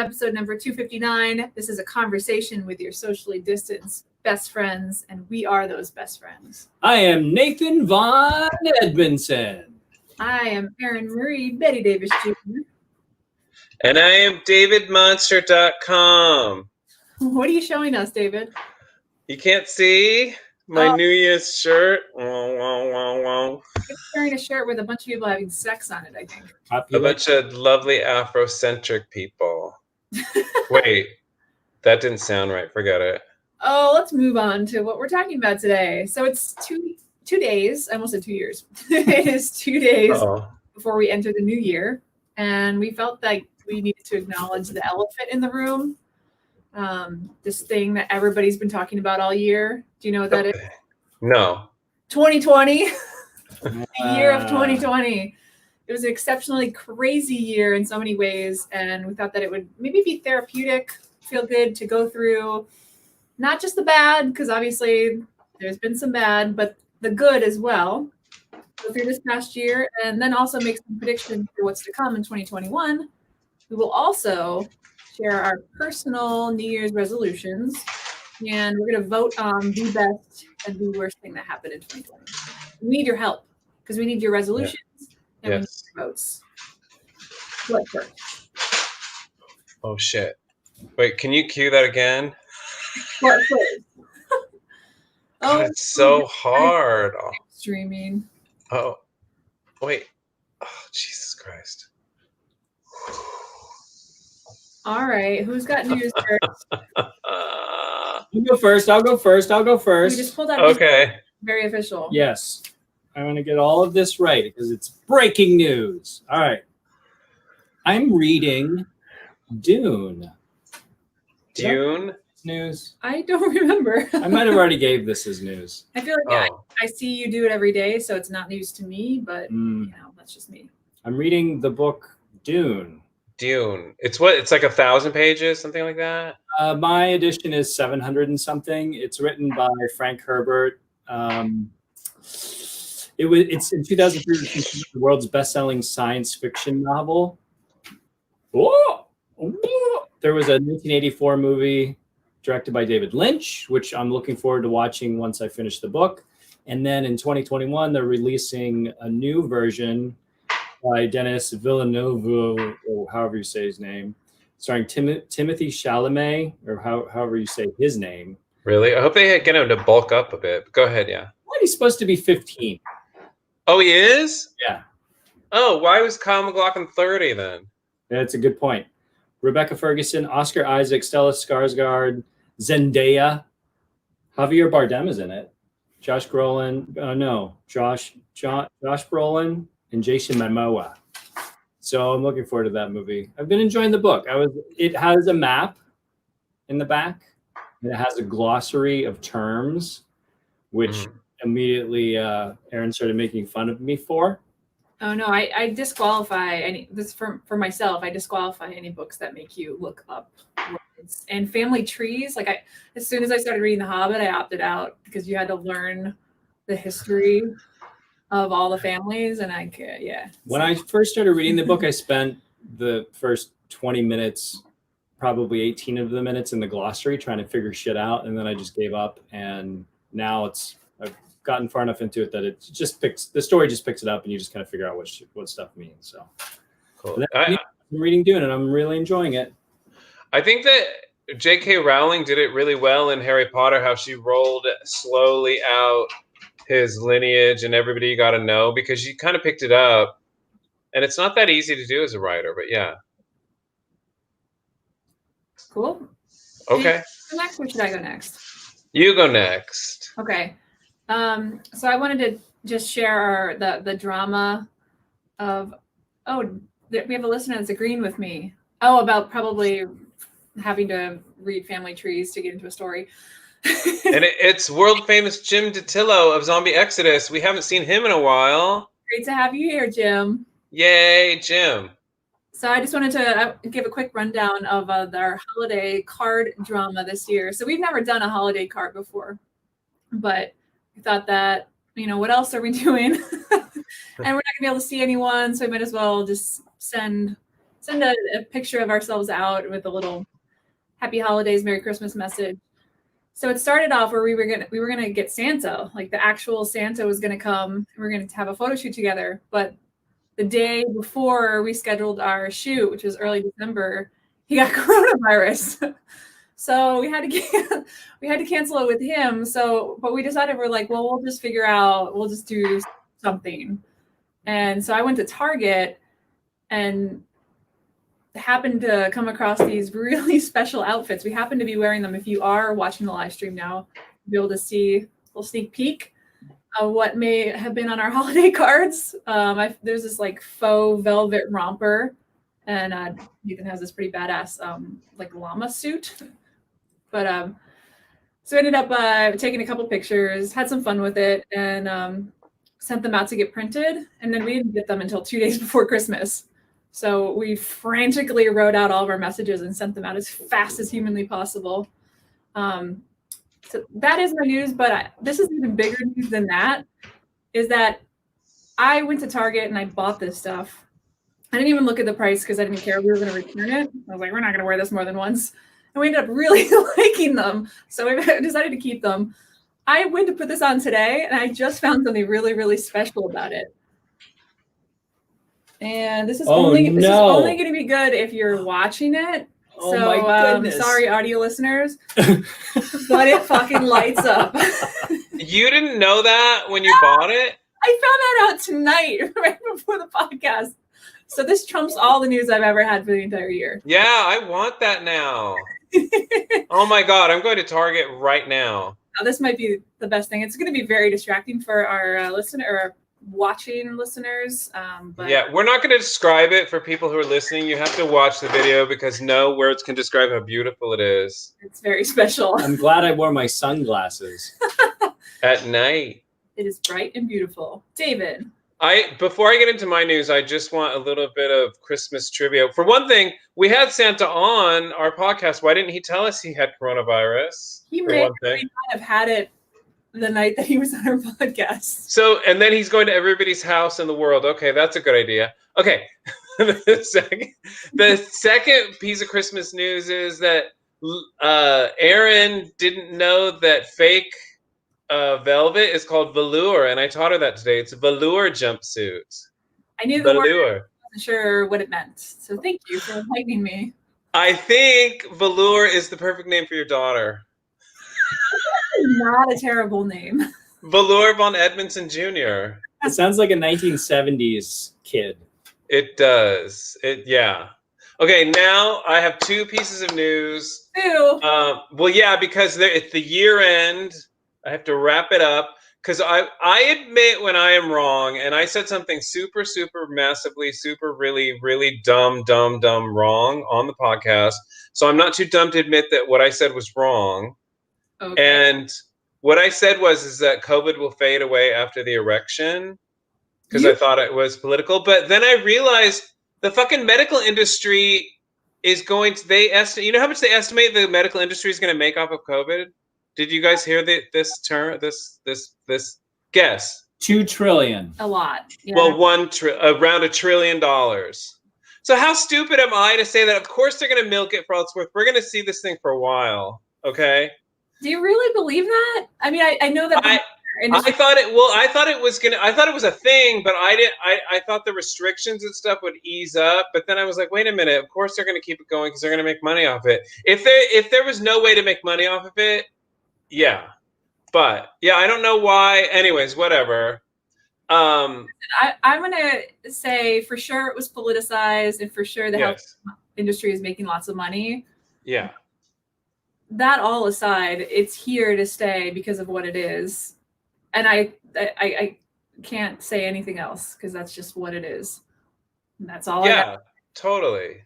episode number 259. This is a conversation with your socially distanced best friends, and we are those best friends. I am Nathan Von Edmondson. I am Erin Marie Betty Davis Jr. And I am DavidMonster.com. What are you showing us, David? You can't see my New Year's shirt. You're wearing a shirt with a bunch of people having sex on it, I think. A bunch of lovely Afrocentric people. Wait, that didn't sound right. Forget it. Oh, let's move on to what we're talking about today. So it's two days. I almost said 2 years. It is 2 days before we enter the new year. And we felt like we needed to acknowledge the elephant in the room. This thing that everybody's been talking about all year. Do you know what that is? No. 2020. The year of 2020. It was an exceptionally crazy year in so many ways. And we thought that it would maybe be therapeutic, feel good to go through not just the bad, because obviously there's been some bad, but the good as well. Go through this past year and then also make some predictions for what's to come in 2021. We will also share our personal New Year's resolutions, and we're going to vote on the best and the worst thing that happened in 2020. We need your help because we need your resolutions and we need your votes. What first? Oh, shit. Wait, can you cue that again? What first? God, it's so hard. Streaming. Oh, wait. Oh, Jesus Christ. All right. Who's got news first? You go first. I'll go first. We just pulled out. Okay. Very official. Yes. I want to get all of this right because it's breaking news. All right. I'm reading Dune. Dune? News. I don't remember. I might have already gave this as news. I feel like I see you do it every day, so it's not news to me, but that's just me. I'm reading the book Dune. Dune. It's what? It's like 1,000 pages, something like that? My edition is 700 and something. It's written by Frank Herbert. It's in 2003, the world's best-selling science fiction novel. Whoa! There was a 1984 movie directed by David Lynch, which I'm looking forward to watching once I finish the book. And then in 2021, they're releasing a new version by Denis Villeneuve, or however you say his name, starring Timothy Chalamet, or however you say his name. Really? I hope they get him to bulk up a bit. Go ahead, yeah. What? He's supposed to be 15. Oh, he is? Yeah. Oh, why was Kyle MacLachlan 30 then? That's a good point. Rebecca Ferguson, Oscar Isaac, Stella Skarsgård, Zendaya, Javier Bardem is in it. Josh Brolin, Josh Brolin and Jason Momoa. So I'm looking forward to that movie. I've been enjoying the book. It has a map in the back, and it has a glossary of terms, which immediately Erin started making fun of me for. Oh no, I disqualify for myself. I disqualify any books that make you look up words. And family trees. Like as soon as I started reading The Hobbit, I opted out because you had to learn the history of all the families, and When I first started reading the book, I spent the first 20 minutes, probably 18 of the minutes in the glossary trying to figure shit out, and then I just gave up. And now I've gotten far enough into it that the story just picks it up, and you just kind of figure out what stuff means. So cool. I'm reading Dune, and I'm really enjoying it. I think that J.K. Rowling did it really well in Harry Potter, how she rolled slowly out his lineage and everybody you got to know, because she kind of picked it up, and it's not that easy to do as a writer, but yeah. Cool. Okay. Go next, or should I go next? You go next. Okay. So I wanted to just share the drama of, we have a listener that's agreeing with me. About probably having to read family trees to get into a story. And it's world famous Jim Datillo of Zombie Exodus. We haven't seen him in a while. Great to have you here, Jim. Yay, Jim. So I just wanted to give a quick rundown of our holiday card drama this year. So we've never done a holiday card before, but we thought that, what else are we doing? And we're not gonna be able to see anyone, so we might as well just send send a picture of ourselves out with a little Happy Holidays, Merry Christmas message. So it started off where we were gonna get Santa, like the actual Santa was gonna come. We were gonna have a photo shoot together, but the day before we scheduled our shoot, which was early December, he got coronavirus. So we had to cancel it with him. So, but we decided we're like, well, we'll just figure out, we'll just do something. And so I went to Target and happened to come across these really special outfits. We happen to be wearing them. If you are watching the live stream now, you'll be able to see a little sneak peek of what may have been on our holiday cards. There's this like faux velvet romper, and Ethan has this pretty badass like llama suit. But so I ended up taking a couple pictures, had some fun with it, and sent them out to get printed. And then we didn't get them until 2 days before Christmas. So we frantically wrote out all of our messages and sent them out as fast as humanly possible. So that is my news, but this is even bigger news than that, is that I went to Target and I bought this stuff. I didn't even look at the price because I didn't care. We were going to return it. I was like, we're not going to wear this more than once. And we ended up really liking them. So we decided to keep them. I went to put this on today and I just found something really, really special about it. And this is only going to be good if you're watching it. Oh so, my goodness. Sorry, audio listeners, but it fucking lights up. You didn't know that when you bought it? I found that out tonight, right before the podcast. So this trumps all the news I've ever had for the entire year. Yeah, I want that now. Oh my God, I'm going to Target right now. Now, this might be the best thing. It's going to be very distracting for our watching listeners. But yeah, we're not going to describe it for people who are listening. You have to watch the video because no words can describe how beautiful it is. It's very special. I'm glad I wore my sunglasses. At night. It is bright and beautiful. David. Before I get into my news, I just want a little bit of Christmas trivia. For one thing, we had Santa on our podcast. Why didn't he tell us he had coronavirus? He may not have had it the night that he was on our podcast. So, and then he's going to everybody's house in the world. Okay, that's a good idea. Okay. The second piece of Christmas news is that Erin didn't know that fake velvet is called velour, and I taught her that today. It's a velour jumpsuit. I knew the word, I wasn't sure what it meant. So thank you for enlightening me. I think velour is the perfect name for your daughter. Not a terrible name. Velour von Edmondson Jr. It sounds like a 1970s kid. It does. Yeah. Okay, now I have two pieces of news. Ew. Well, yeah, because it's the year end. I have to wrap it up because I admit when I am wrong, and I said something super, super massively, super, really, really dumb wrong on the podcast. So I'm not too dumb to admit that what I said was wrong. Okay. And what I said is that COVID will fade away after the election because I thought it was political. But then I realized the fucking medical industry is going to, you know how much they estimate the medical industry is going to make off of COVID? Did you guys hear this term? This guess? $2 trillion. A lot. Yeah. Well, around $1 trillion. So how stupid am I to say that? Of course they're going to milk it for all it's worth. We're going to see this thing for a while. Okay. Do you really believe that? I mean, I know that. I thought it was a thing, but I thought the restrictions and stuff would ease up. But then I was like, wait a minute. Of course they're going to keep it going because they're going to make money off it. If there was no way to make money off of it. Yeah, but yeah, I don't know why. Anyways, whatever. I'm gonna say for sure it was politicized, and for sure the health industry is making lots of money. Yeah. That all aside, it's here to stay because of what it is, and I can't say anything else because that's just what it is. And that's all. Yeah, totally.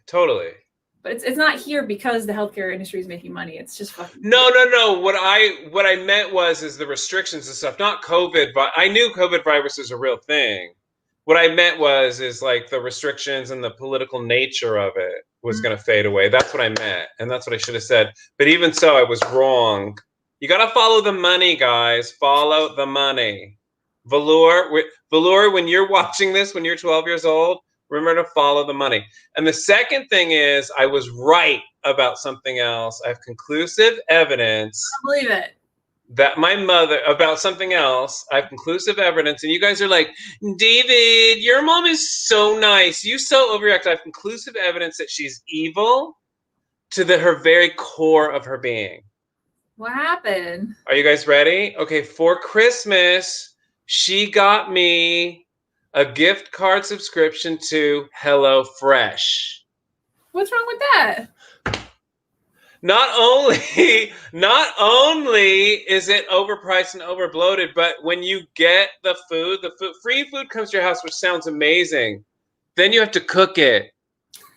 But it's not here because the healthcare industry is making money. It's just fucking. No. What I meant is the restrictions and stuff, not COVID. But I knew COVID virus is a real thing. What I meant is like the restrictions and the political nature of it was going to fade away. That's what I meant, and that's what I should have said. But even so, I was wrong. You got to follow the money, guys. Follow the money. Velour. When you're watching this, when you're 12 years old, Remember to follow the money. And the second thing is I was right about something else. I have conclusive evidence. I don't believe it. That my mother, about something else, I have conclusive evidence, and you guys are like, David, your mom is so nice. You so overreact. I have conclusive evidence that she's evil to her very core of her being. What happened? Are you guys ready? Okay, for Christmas, she got me a gift card subscription to HelloFresh. What's wrong with that? Not only is it overpriced and overbloated, but when you get the food, free food comes to your house, which sounds amazing. Then you have to cook it.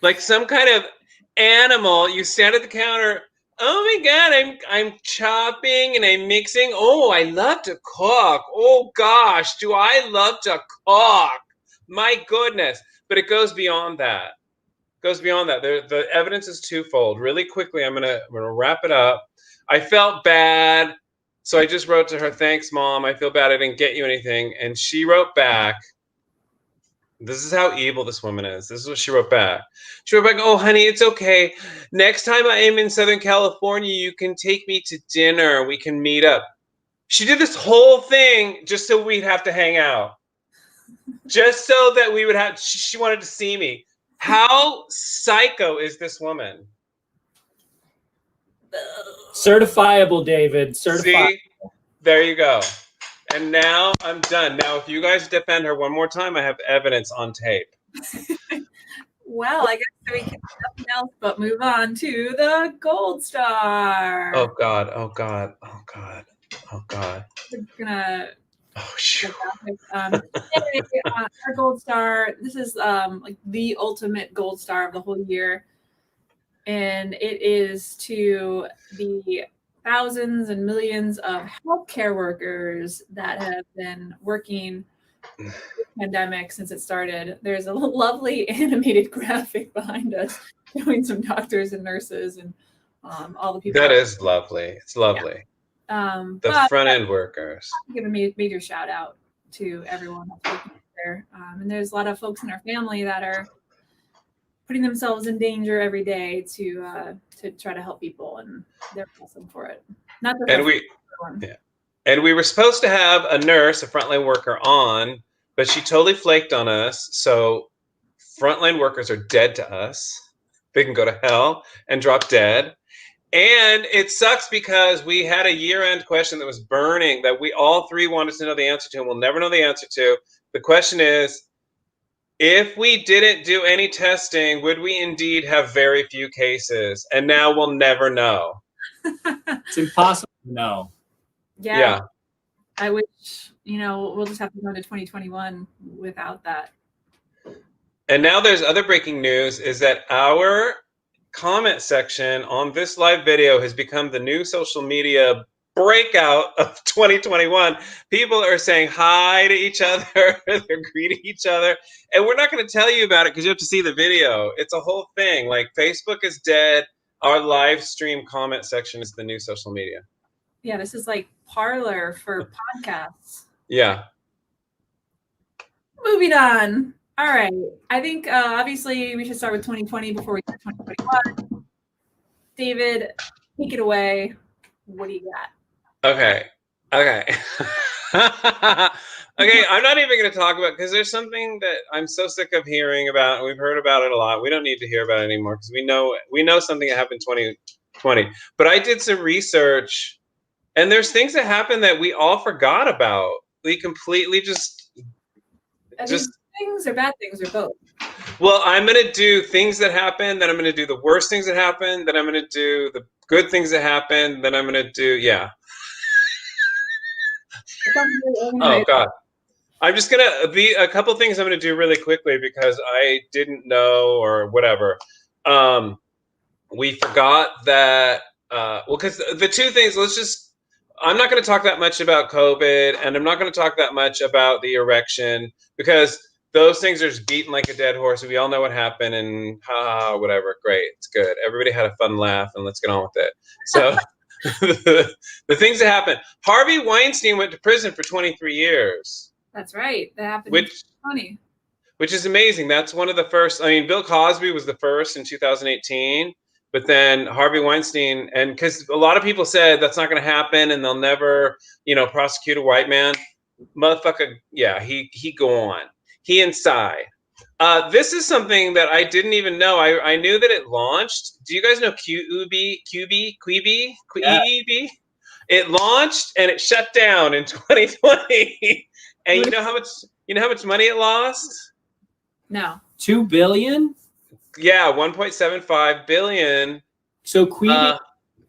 Like some kind of animal. You stand at the counter. Oh my God, I'm chopping and I'm mixing. Oh, I love to cook. Oh gosh, do I love to cook. My goodness. But it goes beyond that. The evidence is twofold. Really quickly, I'm gonna wrap it up. I felt bad, so I just wrote to her, "Thanks, Mom. I feel bad I didn't get you anything." And she wrote back. This is how evil this woman is. This is what she wrote back. She wrote back, "Oh, honey, it's okay. Next time I am in Southern California, you can take me to dinner. We can meet up." She did this whole thing just so we'd have to hang out. Just so that we would have. She wanted to see me. How psycho is this woman? Certifiable, David. Certifiable. See? There you go. And now I'm done. Now, if you guys defend her one more time, I have evidence on tape. Well, I guess we can do nothing else but move on to the Gold Star. Oh, God. Oh, God. Oh, God. Oh, God. We're gonna. Oh, shoot. Our Gold Star. This is like the ultimate Gold Star of the whole year, and it is to the thousands and millions of healthcare workers that have been working the pandemic since it started. There's a lovely animated graphic behind us showing some doctors and nurses and all the people. That is lovely. It's lovely. Yeah. The front end workers. I'll give a major shout out to everyone that's working there. And there's a lot of folks in our family that are putting themselves in danger every day to try to help people, and they're awesome for it. Not the and we were supposed to have a nurse, a frontline worker on, but she totally flaked on us. So frontline workers are dead to us. They can go to hell and drop dead. And it sucks because we had a year-end question that was burning that we all three wanted to know the answer to, and we'll never know the answer to. The question is, if we didn't do any testing, would we indeed have very few cases? And now we'll never know. It's impossible to know. Yeah. I wish, we'll just have to go to 2021 without that. And now there's other breaking news is that our comment section on this live video has become the new social media breakout of 2021. People are saying hi to each other. They're greeting each other. And we're not going to tell you about it because you have to see the video. It's a whole thing. Like, Facebook is dead. Our live stream comment section is the new social media. Yeah, this is like Parler for podcasts. Yeah. Moving on. All right. I think obviously we should start with 2020 before we get to 2021. David, take it away. What do you got? Okay. Okay, I'm not even going to talk about, because there's something that I'm so sick of hearing about, and we've heard about it a lot. We don't need to hear about it anymore because we know something that happened in 2020. But I did some research, and there's things that happened that we all forgot about. We completely just things or bad things or both. Well, I'm going to do things that happen, then I'm going to do the worst things that happen, then I'm going to do the good things that happen, then I'm going to do, Oh, God. I'm just going to be a couple things I'm going to do really quickly because I didn't know or whatever. We forgot that, because the two things, I'm not going to talk that much about COVID, and I'm not going to talk that much about the erection because those things are just beaten like a dead horse. We all know what happened, and whatever. Great. It's good. Everybody had a fun laugh, and let's get on with it. So the things that happened. Harvey Weinstein went to prison for 23 years. That's right. That happened in 2020. which is amazing. That's one of the first. I mean, Bill Cosby was the first in 2018, but then Harvey Weinstein, and because a lot of people said that's not going to happen and they'll never, prosecute a white man. Motherfucker, yeah, he go on. He inside. This is something that I didn't even know. I knew that it launched. Do you guys know QEB? It launched and it shut down in 2020. And you know how much money it lost? No. 2 billion? Yeah, 1.75 billion. So Quibi,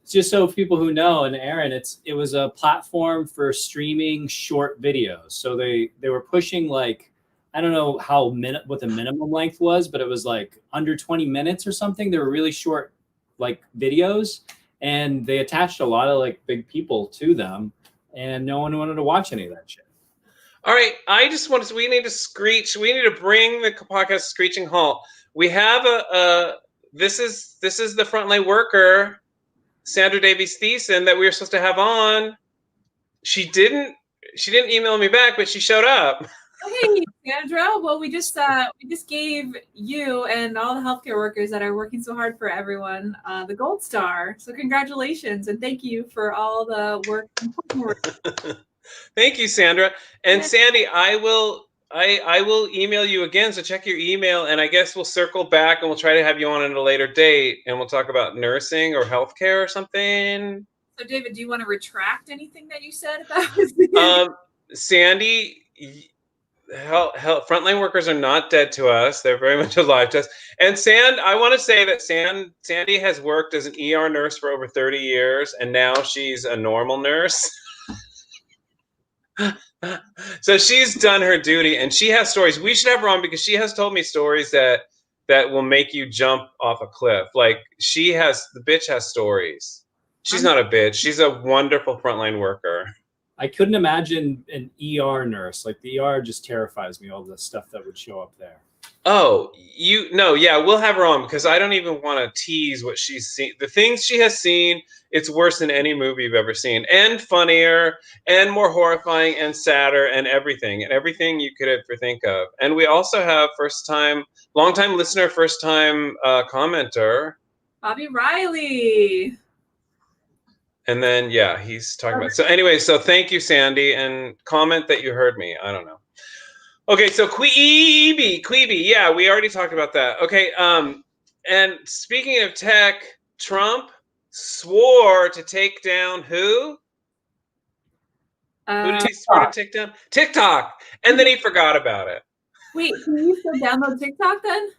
just so people who know, and Aaron, it was a platform for streaming short videos. So they were pushing like, I don't know what the minimum length was, but it was like under 20 minutes or something. They were really short like videos, and they attached a lot of like big people to them, and no one wanted to watch any of that shit. All right, we need to bring the podcast screeching halt. We have this is the frontline worker, Sandra Davies Thiessen, that we were supposed to have on. She didn't email me back, but she showed up. Hey, Sandra. Well, we just gave you and all the healthcare workers that are working so hard for everyone the gold star. So congratulations and thank you for all the work. Thank you, Sandra. And Sandy, I will email you again. So check your email, and I guess we'll circle back and we'll try to have you on at a later date, and we'll talk about nursing or healthcare or something. So, David, do you want to retract anything that you said about Sandy? Frontline workers are not dead to us. They're very much alive to us. And I want to say that Sandy has worked as an ER nurse for over 30 years, and now she's a normal nurse. So she's done her duty, and she has stories. We should have her on because she has told me stories that will make you jump off a cliff. Like the bitch has stories. She's not a bitch. She's a wonderful frontline worker. I couldn't imagine an ER nurse. Like the ER just terrifies me, all the stuff that would show up there. Oh, we'll have her on because I don't even want to tease what she's seen. The things she has seen, it's worse than any movie you've ever seen, and funnier, and more horrifying, and sadder, and everything you could ever think of. And we also have long-time listener, first-time commenter, Bobby Riley. And then, he's talking about. So anyway, so thank you, Sandy, and comment that you heard me. I don't know. Okay, so Quibi. Yeah, we already talked about that. Okay, and speaking of tech, Trump swore to take down who? Who did he swear to take down? TikTok. And then he forgot about it. Wait, can you still download TikTok then?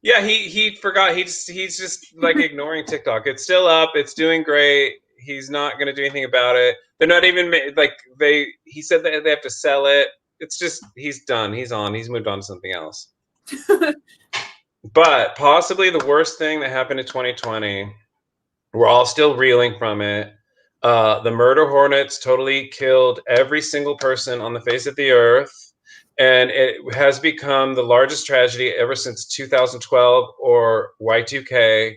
Yeah, he forgot. He's just like ignoring TikTok. It's still up. It's doing great. He's not going to do anything about it. They're not even he said that they have to sell it. It's just, he's done. He's moved on to something else. But possibly the worst thing that happened in 2020, we're all still reeling from it. The murder hornets totally killed every single person on the face of the earth. And it has become the largest tragedy ever since 2012 or Y2K.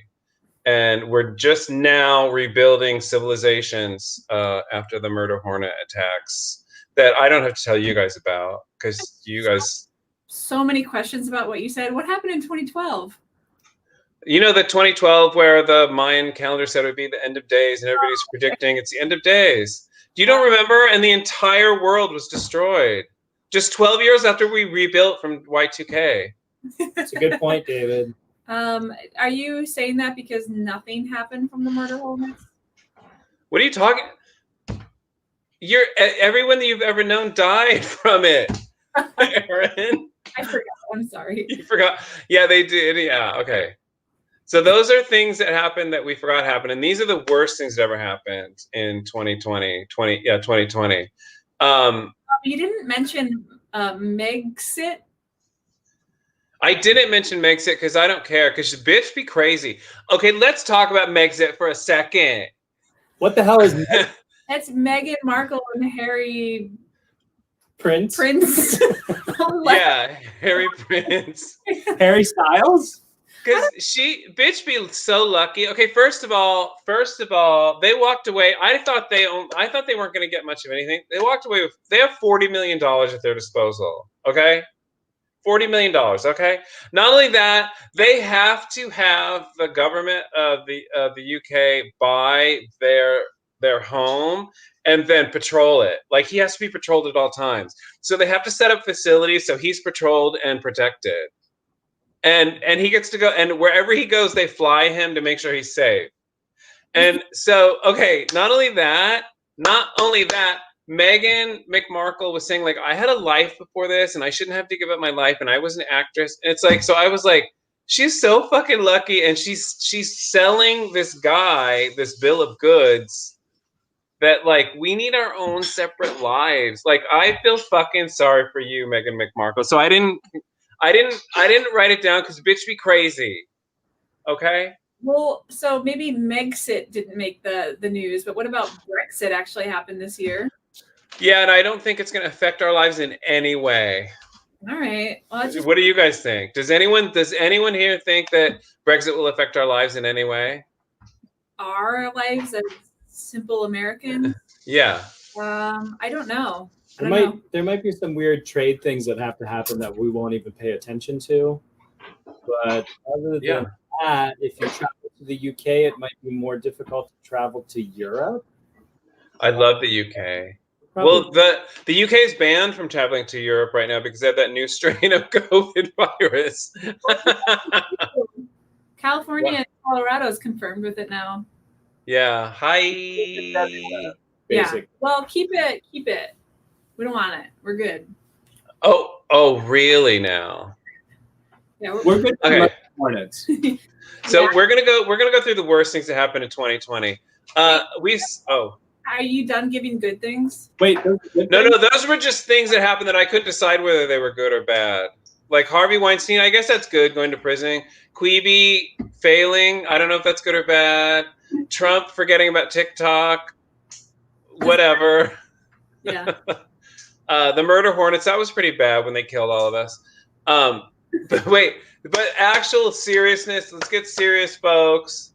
And we're just now rebuilding civilizations after the murder hornet attacks that I don't have to tell you guys about because you guys. So many questions about what you said. What happened in 2012? You know, the 2012 where the Mayan calendar said it would be the end of days and everybody's predicting it's the end of days. You don't remember? And the entire world was destroyed. Just 12 years after we rebuilt from Y2K. That's a good point, David. Are you saying that because nothing happened from the murder hornets? What are you talking? Everyone that you've ever known died from it, Aaron. I forgot. I'm sorry. You forgot. Yeah, they did. Yeah. Okay. So those are things that happened that we forgot happened, and these are the worst things that ever happened in 2020. 2020. You didn't mention Megxit. I didn't mention Megxit because I don't care. Because bitch be crazy. Okay, let's talk about Megxit for a second. What the hell is Megxit? That's Meghan Markle and Harry Prince. Yeah, Harry Prince. Harry Styles. Because bitch be so lucky. Okay, first of all, they walked away. I thought they weren't going to get much of anything. They walked away with. They have $40 million at their disposal. Okay, $40 million. Okay. Not only that, they have to have the government of the UK buy their home and then patrol it. Like he has to be patrolled at all times. So they have to set up facilities so he's patrolled and protected. And he gets to go, and wherever he goes, they fly him to make sure he's safe. And so, okay, not only that, Meghan McMarkle was saying, like, I had a life before this and I shouldn't have to give up my life, and I was an actress. And it's like, so I was like, she's so fucking lucky, and she's selling this guy this bill of goods that, like, we need our own separate lives. Like, I feel fucking sorry for you, Meghan McMarkle. So I didn't write it down because bitch be crazy. Okay? Well, so maybe Megxit didn't make the news, but what about Brexit actually happened this year? Yeah, and I don't think it's going to affect our lives in any way. All right. Well, What do you guys think? Does anyone here think that Brexit will affect our lives in any way? Our lives as simple Americans? Yeah. I don't know. There might be some weird trade things that have to happen that we won't even pay attention to. But other than that, if you travel to the UK, it might be more difficult to travel to Europe. I love the UK. Probably. Well, the UK is banned from traveling to Europe right now because they have that new strain of COVID virus. California and Colorado is confirmed with it now. Yeah. Hi. Yeah. Well, keep it. We don't want it. We're good. Oh, really now? Yeah, we're good. Okay. Hornets. So we're gonna go through the worst things that happened in 2020. Are you done giving good things? Wait, no, those were just things that happened that I couldn't decide whether they were good or bad. Like Harvey Weinstein, I guess that's good, going to prison. Queeby failing, I don't know if that's good or bad. Trump forgetting about TikTok, whatever. Yeah. The murder hornets, that was pretty bad when they killed all of us. But actual seriousness, let's get serious, folks.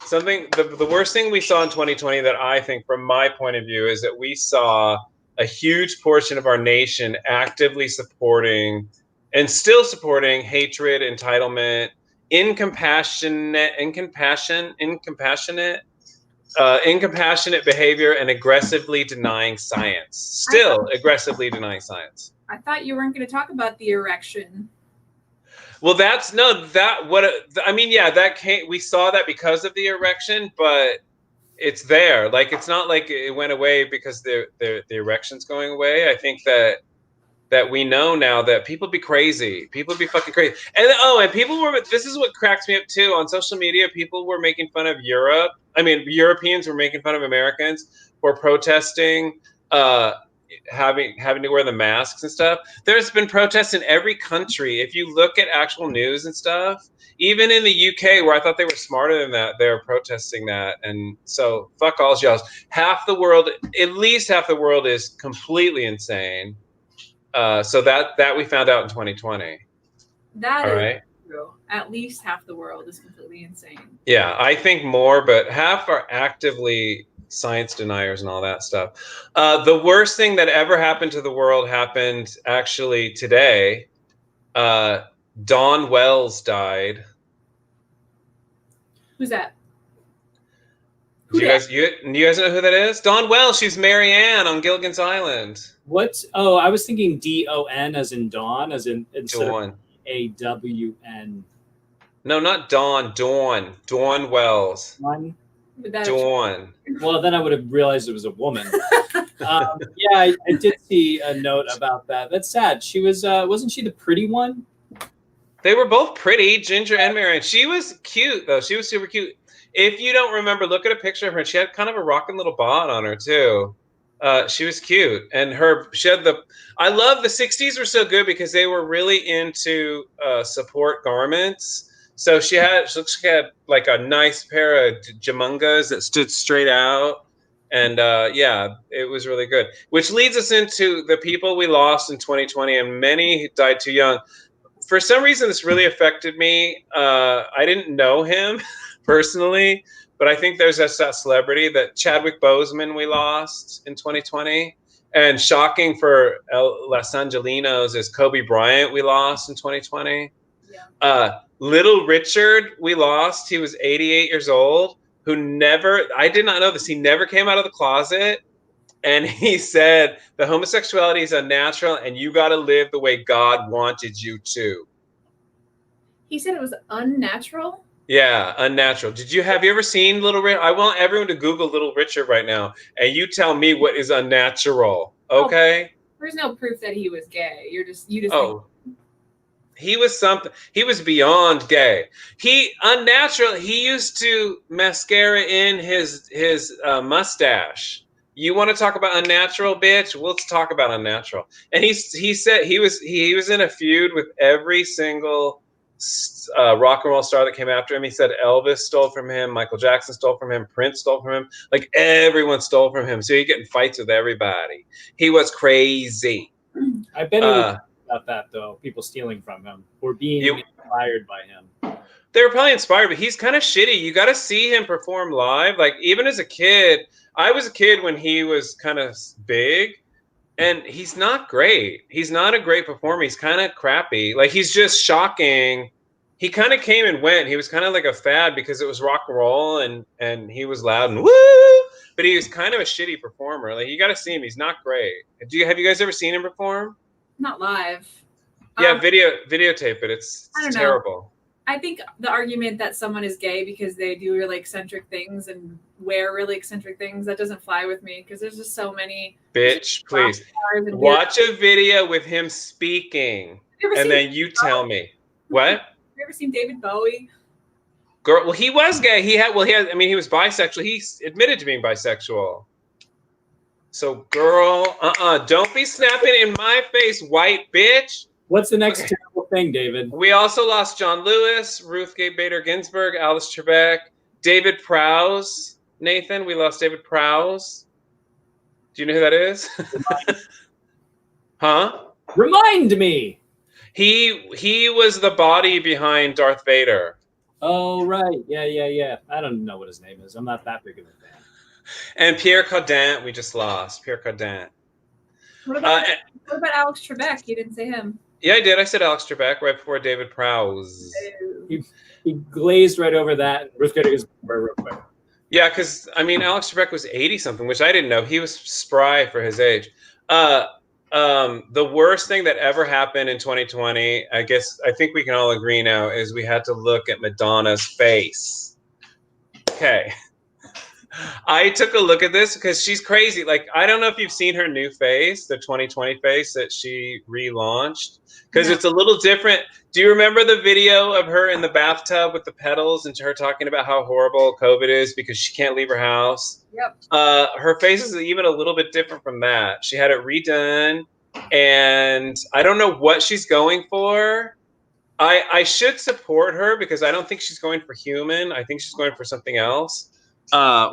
The worst thing we saw in 2020 that I think, from my point of view, is that we saw a huge portion of our nation actively supporting and still supporting hatred, entitlement, incompassionate behavior, and aggressively denying science. Still aggressively denying science. I thought you weren't going to talk about the erection. Well, we saw that because of the erection, but it's there. Like, it's not like it went away because the erection's going away. I think that we know now that people be crazy. People be fucking crazy. And this is what cracks me up too. On social media, people were making fun of Europe. I mean, Europeans were making fun of Americans for protesting, having to wear the masks and stuff. There's been protests in every country. If you look at actual news and stuff, even in the UK, where I thought they were smarter than that, they're protesting that. And so fuck all y'all. At least half the world is completely insane. So that we found out in 2020. That is true. At least half the world is completely insane. Yeah, I think more, but half are actively science deniers and all that stuff. The worst thing that ever happened to the world happened actually today. Dawn Wells died. Who's that? You guys know who that is? Dawn Wells. She's Mary Ann on Gilligan's Island. What? Oh, I was thinking D-O-N as in Dawn, as in Dawn. A-W-N. No, not Dawn. Dawn. Dawn Wells. Dawn. Well, then I would have realized it was a woman. I did see a note about that. That's sad. She was, wasn't she the pretty one? They were both pretty, Ginger and Marianne. She was cute, though. She was super cute. If you don't remember, look at a picture of her. She had kind of a rockin' little bod on her, too. She was cute. And I love the 60s were so good because they were really into support garments. So she had like a nice pair of jamungas that stood straight out. And it was really good. Which leads us into the people we lost in 2020, and many died too young. For some reason, this really affected me. I didn't know him personally, but I think there's that celebrity that Chadwick Boseman we lost in 2020. And shocking for Los Angelinos is Kobe Bryant we lost in 2020. Yeah. Little Richard we lost. He was 88 years old, who never, I did not know this, he never came out of the closet. And he said the homosexuality is unnatural and you got to live the way God wanted you to. He said it was unnatural? Yeah, unnatural. Have you ever seen Little Richard? I want everyone to Google Little Richard right now, and you tell me what is unnatural, okay? Oh, there's no proof that he was gay. You just think. He was something. He was beyond gay. Unnatural. He used to mascara in his mustache. You want to talk about unnatural, bitch? Let's talk about unnatural. And he said he was in a feud with every single rock and roll star that came after him. He said Elvis stole from him, Michael Jackson stole from him, Prince stole from him. Like everyone stole from him. So he get in fights with everybody. He was crazy. I bet he was about that though. People stealing from him or being inspired by him. They were probably inspired, but he's kind of shitty. You got to see him perform live. Like even as a kid, I was a kid when he was kind of big, and he's not great. He's not a great performer. He's kind of crappy. Like he's just shocking. He kind of came and went. He was kind of like a fad because it was rock and roll, and he was loud and woo. But he was kind of a shitty performer. Like you got to see him. He's not great. Have you guys ever seen him perform? Not live. Yeah, videotape it. It's terrible. I think the argument that someone is gay because they do really eccentric things and wear really eccentric things, that doesn't fly with me because there's just so many. Bitch, please. Watch a video with him speaking and then you tell me. What? Have you ever seen David Bowie? Girl, well, he was gay. He was bisexual. He admitted to being bisexual. So, girl, don't be snapping in my face, white bitch. What's the next terrible thing, David? We also lost John Lewis, Ruth Bader Ginsburg, Alice Trebek, David Prowse. Nathan, we lost David Prowse. Do you know who that is? Huh? Remind me. He was the body behind Darth Vader. Oh, right. Yeah. I don't know what his name is. I'm not that big of a fan. And Pierre Cardin, we just lost. Pierre Cardin. What about Alex Trebek? You didn't say him. Yeah, I did. I said Alex Trebek right before David Prowse. He glazed right over that. Ruth Bader Ginsburg real quick. Yeah, because, Alex Trebek was 80-something, which I didn't know. He was spry for his age. The worst thing that ever happened in 2020, I think we can all agree now, is we had to look at Madonna's face. Okay. I took a look at this because she's crazy. Like, I don't know if you've seen her new face, the 2020 face that she relaunched, because it's a little different. Do you remember the video of her in the bathtub with the petals and her talking about how horrible COVID is because she can't leave her house? Yep. Her face is even a little bit different from that. She had it redone, and I don't know what she's going for. I should support her because I don't think she's going for human. I think she's going for something else.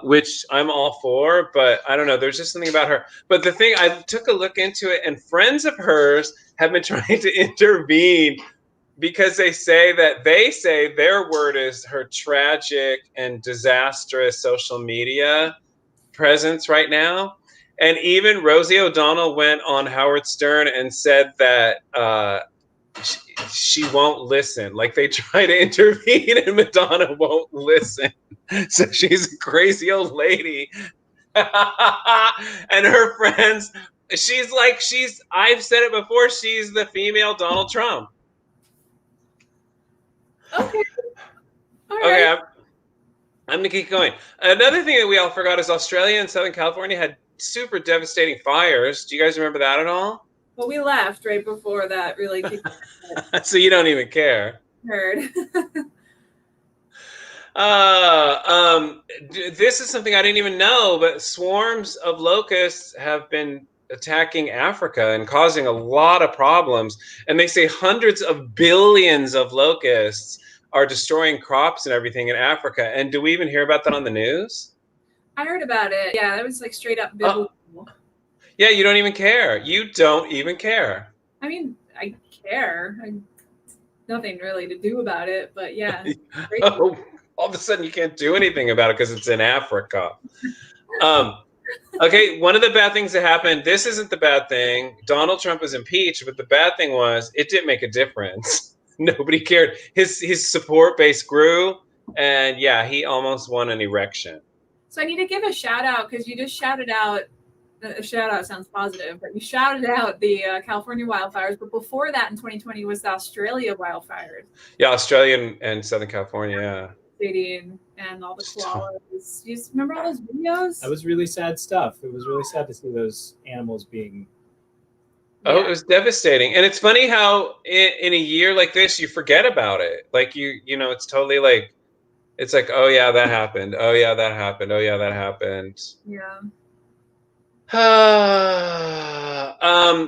Which I'm all for, but I don't know. There's just something about her. But the thing, I took a look into it, and friends of hers have been trying to intervene because they say their word is her tragic and disastrous social media presence right now. And even Rosie O'Donnell went on Howard Stern and said that she won't listen. Like they try to intervene and Madonna won't listen. So she's a crazy old lady. And her friends, I've said it before, she's the female Donald Trump. Okay. All okay, right. I'm gonna keep going. Another thing that we all forgot is Australia and Southern California had super devastating fires. Do you guys remember that at all? Well, we left right before that really so you don't even care. Heard. This is something I didn't even know, but swarms of locusts have been attacking Africa and causing a lot of problems. And they say hundreds of billions of locusts are destroying crops and everything in Africa. And do we even hear about that on the news? I heard about it. Yeah, it was like straight up biblical. Yeah, you don't even care. You don't even care. I mean, I care. Nothing really to do about it, but yeah. All of a sudden you can't do anything about it because it's in Africa. Okay, one of the bad things that happened, this isn't the bad thing. Donald Trump was impeached, but the bad thing was it didn't make a difference. Nobody cared. His support base grew, and yeah, he almost won an erection. So I need to give a shout out because you just shouted out. A shout out sounds positive, but you shouted out the California wildfires. But before that, in 2020, was the Australia wildfires. Yeah, Australia and Southern California. Yeah. And all the koalas. You remember all those videos? That was really sad stuff. It was really sad to see those animals being. Oh, it was devastating. And it's funny how in a year like this, you forget about it. Like you know, it's totally like, it's like, oh yeah, that happened. Oh yeah, that happened. Oh yeah, that happened. Yeah.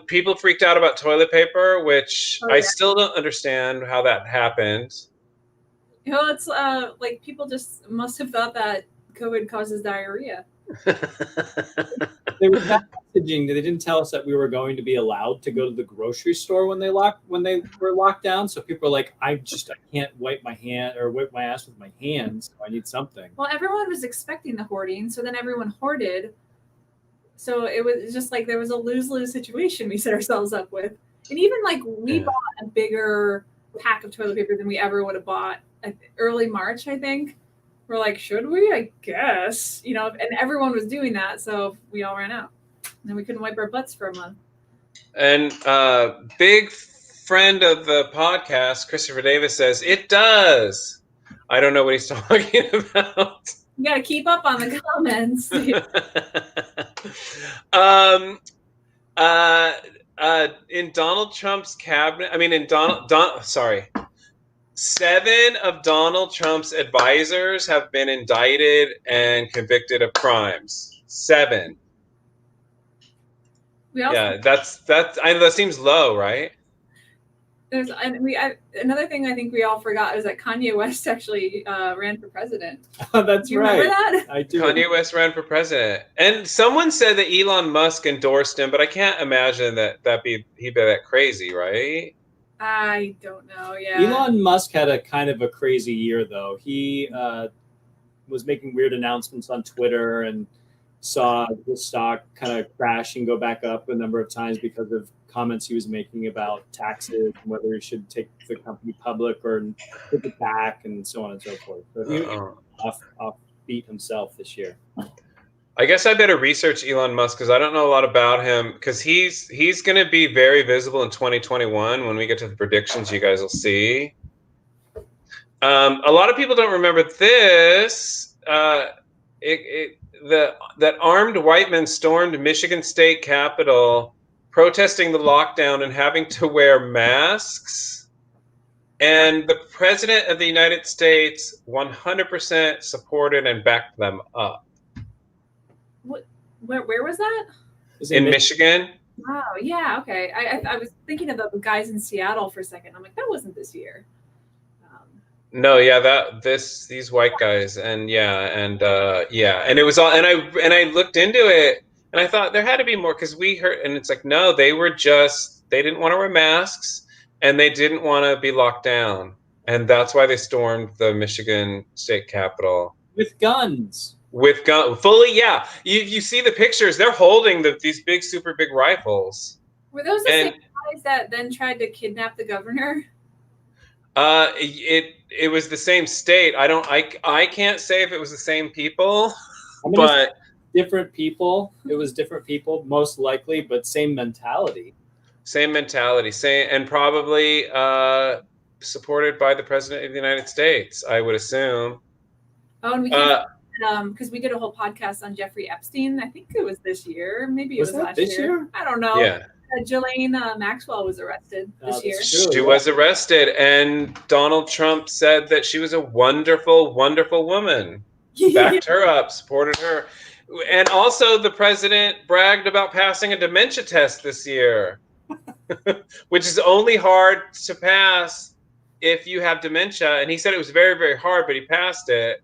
People freaked out about toilet paper, which Oh, yeah. I still don't understand how that happened. You know, it's like people just must have thought that COVID causes diarrhea. They were bad messaging. They didn't tell us that we were going to be allowed to go to the grocery store when they were locked down. So people were like, I can't wipe my ass with my hands. So I need something. Well, everyone was expecting the hoarding, so then everyone hoarded. So it was just like there was a lose-lose situation we set ourselves up with. And even like we bought a bigger pack of toilet paper than we ever would have bought early March, I think. We're like, should we? I guess, you know, and everyone was doing that. So we all ran out and then we couldn't wipe our butts for a month. And big friend of the podcast, Christopher Davis, says it does. I don't know what he's talking about. You got to keep up on the comments. In Donald Trump's cabinet, sorry. 7 of Donald Trump's advisors have been indicted and convicted of crimes. 7. That seems low, right? Another thing I think we all forgot is that Kanye West actually ran for president. Oh, that's right. Remember that? I do. Kanye West ran for president, and someone said that Elon Musk endorsed him, but I can't imagine he'd be that crazy, right? I don't know. Yeah. Elon Musk had a kind of a crazy year, though. He was making weird announcements on Twitter and saw the stock kind of crash and go back up a number of times because of comments he was making about taxes and whether he should take the company public or put it back and so on and so forth. So he offbeat himself this year. I guess I better research Elon Musk because I don't know a lot about him, because he's going to be very visible in 2021 when we get to the predictions. You guys will see. A lot of people don't remember this. That armed white men stormed Michigan State Capitol, protesting the lockdown and having to wear masks. And the president of the United States 100% supported and backed them up. Where was that? In Michigan. Oh, yeah. Okay. I was thinking of the guys in Seattle for a second. I'm like, that wasn't this year. No, yeah, these white guys, and and it was all, and I looked into it, and I thought there had to be more, because we heard, and it's like, no, they didn't want to wear masks, and they didn't want to be locked down, and that's why they stormed the Michigan State Capitol with guns. Fully, yeah. You see the pictures; they're holding these big, super big rifles. Were those the same guys that then tried to kidnap the governor? It was the same state. I can't say if it was the same people, but different people. It was different people, most likely, but same mentality. Same, and probably supported by the president of the United States, I would assume. Oh, and we because we did a whole podcast on Jeffrey Epstein. I think it was this year. Maybe it was last year. I don't know. Yeah. Ghislaine Maxwell was arrested this year. She was arrested, and Donald Trump said that she was a wonderful, wonderful woman. Backed her up, supported her. And also the president bragged about passing a dementia test this year, which is only hard to pass if you have dementia. And he said it was very, very hard, but he passed it.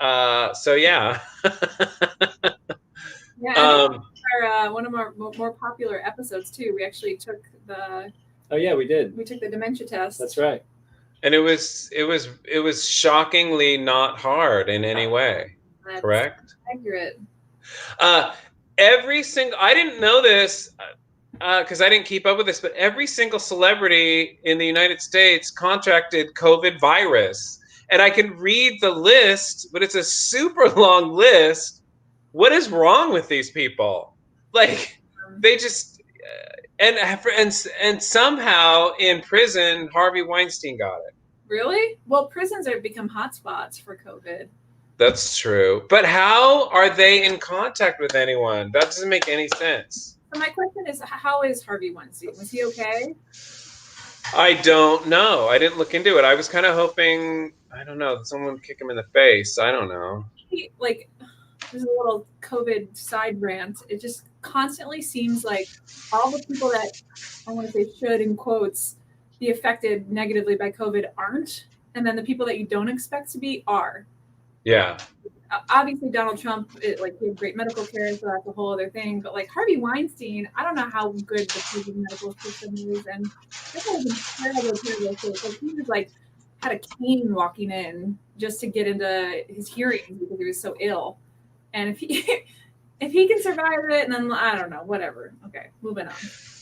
So yeah. Yeah. One of our more popular episodes too. We actually took the. Oh yeah, we did. We took the dementia test. That's right. And it was shockingly not hard in any way. That's correct? Accurate. every single, I didn't know this because I didn't keep up with this, but every single celebrity in the United States contracted COVID virus. And I can read the list, but it's a super long list. What is wrong with these people? Like, they just, and somehow in prison, Harvey Weinstein got it. Really? Well, prisons have become hotspots for COVID. That's true. But how are they in contact with anyone? That doesn't make any sense. So my question is, how is Harvey Weinstein? Was he okay? I don't know. I didn't look into it. I was kind of hoping, I don't know, someone would kick him in the face. I don't know. Like, there's a little COVID side rant. It just constantly seems like all the people that I want to say should, in quotes, be affected negatively by COVID aren't. And then the people that you don't expect to be are. Yeah. Obviously, Donald Trump, he had great medical care, so that's a whole other thing. But like Harvey Weinstein, I don't know how good the prison medical system is, and that guy was in terrible shape. Like he was like had a cane walking in just to get into his hearings because he was so ill. And if he can survive it, and then I don't know, whatever. Okay, moving on.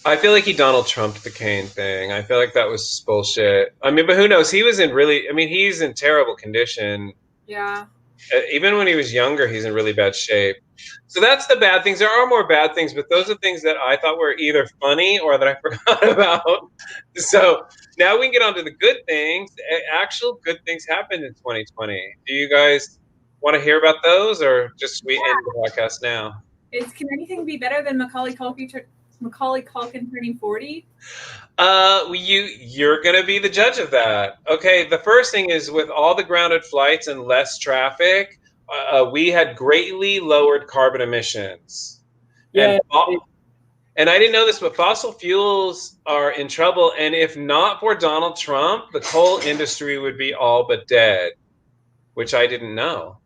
I feel like he Donald Trumped the cane thing. I feel like that was bullshit. I mean, but who knows? He was in really, I mean, he's in terrible condition. Yeah. Even when he was younger, he's in really bad shape. So that's the bad things. There are more bad things, but those are things that I thought were either funny or that I forgot about. So now we can get on to the good things. Actual good things happened in 2020. Do you guys want to hear about those, or just we end the podcast now? Can anything be better than Macaulay Culkin turning 40? You're gonna be the judge of that. Okay, the first thing is with all the grounded flights and less traffic, we had greatly lowered carbon emissions. Yeah. And I didn't know this, but fossil fuels are in trouble. And if not for Donald Trump, the coal industry would be all but dead, which I didn't know.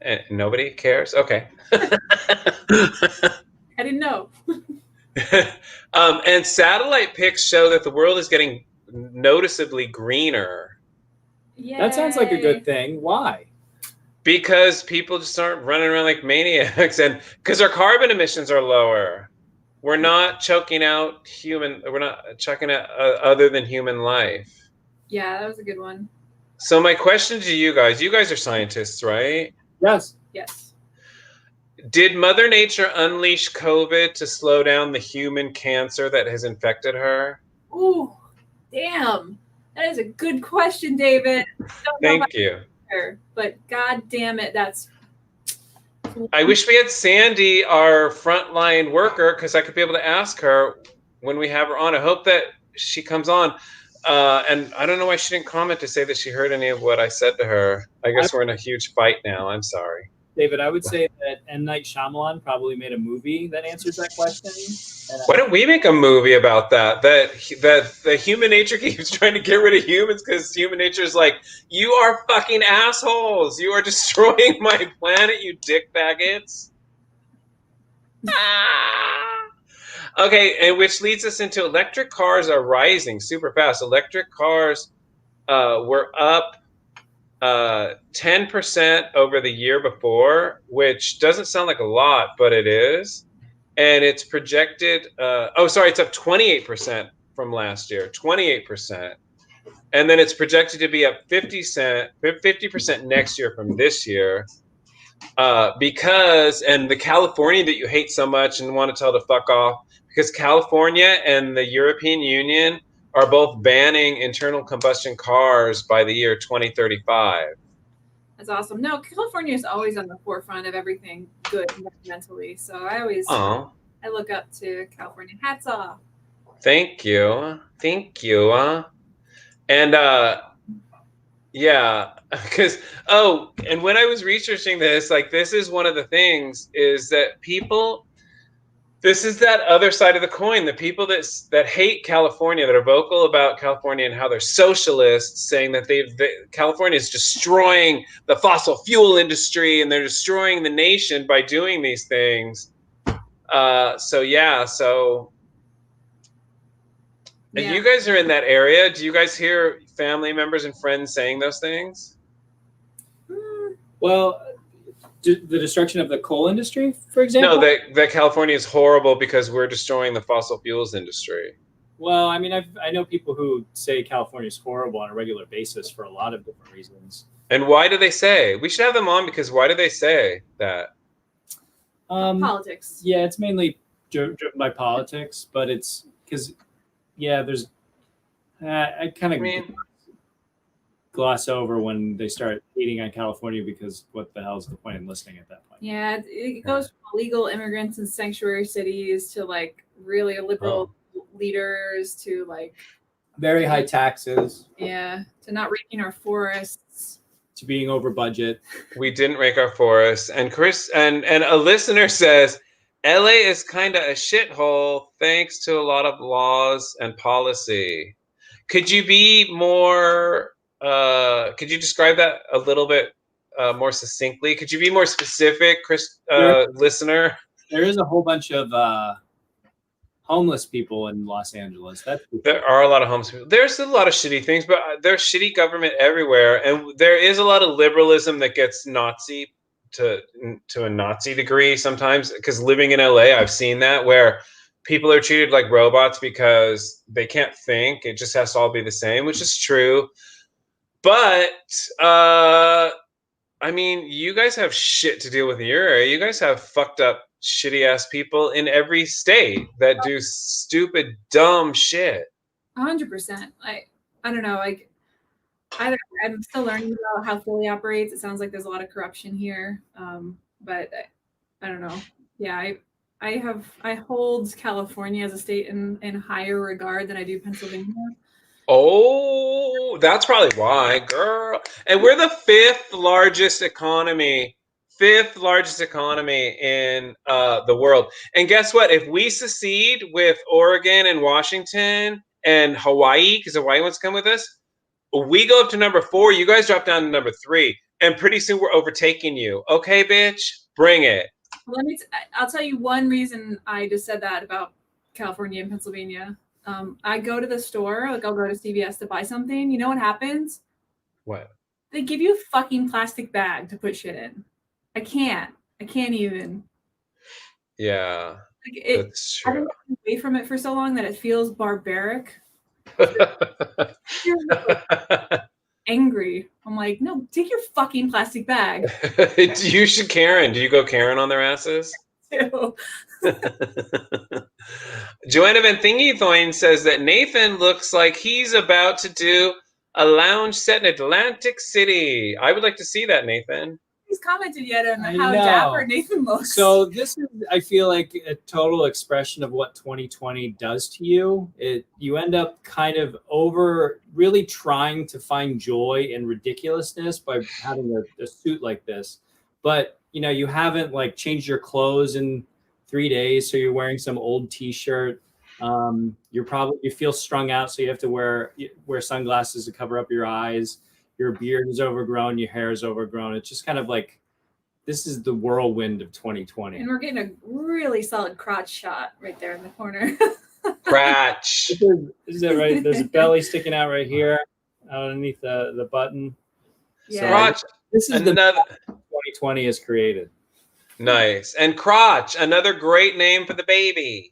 And nobody cares? Okay. I didn't know. And satellite pics show that the world is getting noticeably greener. Yay. That sounds like a good thing. Why? Because people just aren't running around like maniacs, and because our carbon emissions are lower. We're not choking out we're not chucking out other than human life. Yeah, that was a good one. So my question to you guys are scientists, right? Yes. Yes. Did Mother Nature unleash COVID to slow down the human cancer that has infected her? Ooh, damn. That is a good question, David. Thank you. But god damn it, I wish we had Sandy, our frontline worker, because I could be able to ask her when we have her on. I hope that she comes on. And I don't know why she didn't comment to say that she heard any of what I said to her. I guess we're in a huge fight now. I'm sorry. David, I would say that M. Night Shyamalan probably made a movie that answers that question. Why don't we make a movie about that? That the human nature keeps trying to get rid of humans because human nature is like, you are fucking assholes. You are destroying my planet, you dick faggots. Okay, and which leads us into electric cars are rising super fast. Electric cars were up 10% over the year before, which doesn't sound like a lot, but it is. And it's projected, it's up 28% from last year, 28%. And then it's projected to be up 50% next year from this year. Because, and the California that you hate so much and want to tell to fuck off, because California and the European Union are both banning internal combustion cars by the year 2035. That's awesome. No, California is always on the forefront of everything good environmentally. So I look up to California. Hats off. Thank you. And yeah, because and when I was researching this, like this is one of the things is that people. This is that other side of the coin. The people that hate California, that are vocal about California and how they're socialists, saying that California is destroying the fossil fuel industry and they're destroying the nation by doing these things. And you guys are in that area. Do you guys hear family members and friends saying those things? Well, the destruction of the coal industry, for example? No, that California is horrible because we're destroying the fossil fuels industry. Well, I mean, I know people who say California is horrible on a regular basis for a lot of different reasons. And why do they say? We should have them on because why do they say that? Politics. Yeah, it's mainly driven by politics, but it's because, yeah, there's. I kind of gloss over when they start hating on California because what the hell is the point in listening at that point? Yeah, it goes from illegal immigrants in sanctuary cities to like really liberal leaders to like very high taxes. Yeah, to not raking our forests. To being over budget. We didn't rake our forests. And Chris and a listener says, LA is kind of a shithole thanks to a lot of laws and policy. Could you be more could you describe that a little bit more succinctly? Could you be more specific, Chris, listener? There is a whole bunch of homeless people in Los Angeles. There are a lot of homeless people. There's a lot of shitty things, but there's shitty government everywhere, and there is a lot of liberalism that gets Nazi to a Nazi degree sometimes. Because living in LA, I've seen that where people are treated like robots because they can't think. It just has to all be the same, which is true. But I mean, you guys have shit to deal with in your area. You guys have fucked up, shitty ass people in every state that do stupid, dumb shit. 100%. I don't know. Like, I'm still learning about how Philly operates. It sounds like there's a lot of corruption here. But I don't know. Yeah, I hold California as a state in higher regard than I do Pennsylvania. Oh, that's probably why, girl. And we're the fifth largest economy in the world. And guess what? If we secede with Oregon and Washington and Hawaii, because Hawaii wants to come with us, we go up to number 4. You guys drop down to number 3. And pretty soon we're overtaking you. Okay, bitch? Bring it. I'll tell you one reason I just said that about California and Pennsylvania. I go to the store, like I'll go to CVS to buy something. You know what happens? What? They give you a fucking plastic bag to put shit in. I can't even. Yeah, like that's true. I've been away from it for so long that it feels barbaric. Angry. I'm like, no, take your fucking plastic bag. You should Karen. Do you go Karen on their asses? Joanna Van Thingy-Thoin says that Nathan looks like he's about to do a lounge set in Atlantic City. I would like to see that, Nathan. He's commented yet on how dapper Nathan looks. So this is, I feel like, a total expression of what 2020 does to you. You end up kind of really trying to find joy in ridiculousness by having a suit like this. But, you haven't like changed your clothes in 3 days, so you're wearing some old T-shirt. You feel strung out, so you have to wear sunglasses to cover up your eyes. Your beard is overgrown, your hair is overgrown. It's just kind of like, this is the whirlwind of 2020. And we're getting a really solid crotch shot right there in the corner. Crotch. Is that right? There's a belly sticking out right here, underneath the button. Yeah. So crotch. This is another 2020 has created. Nice. And Crotch, another great name for the baby.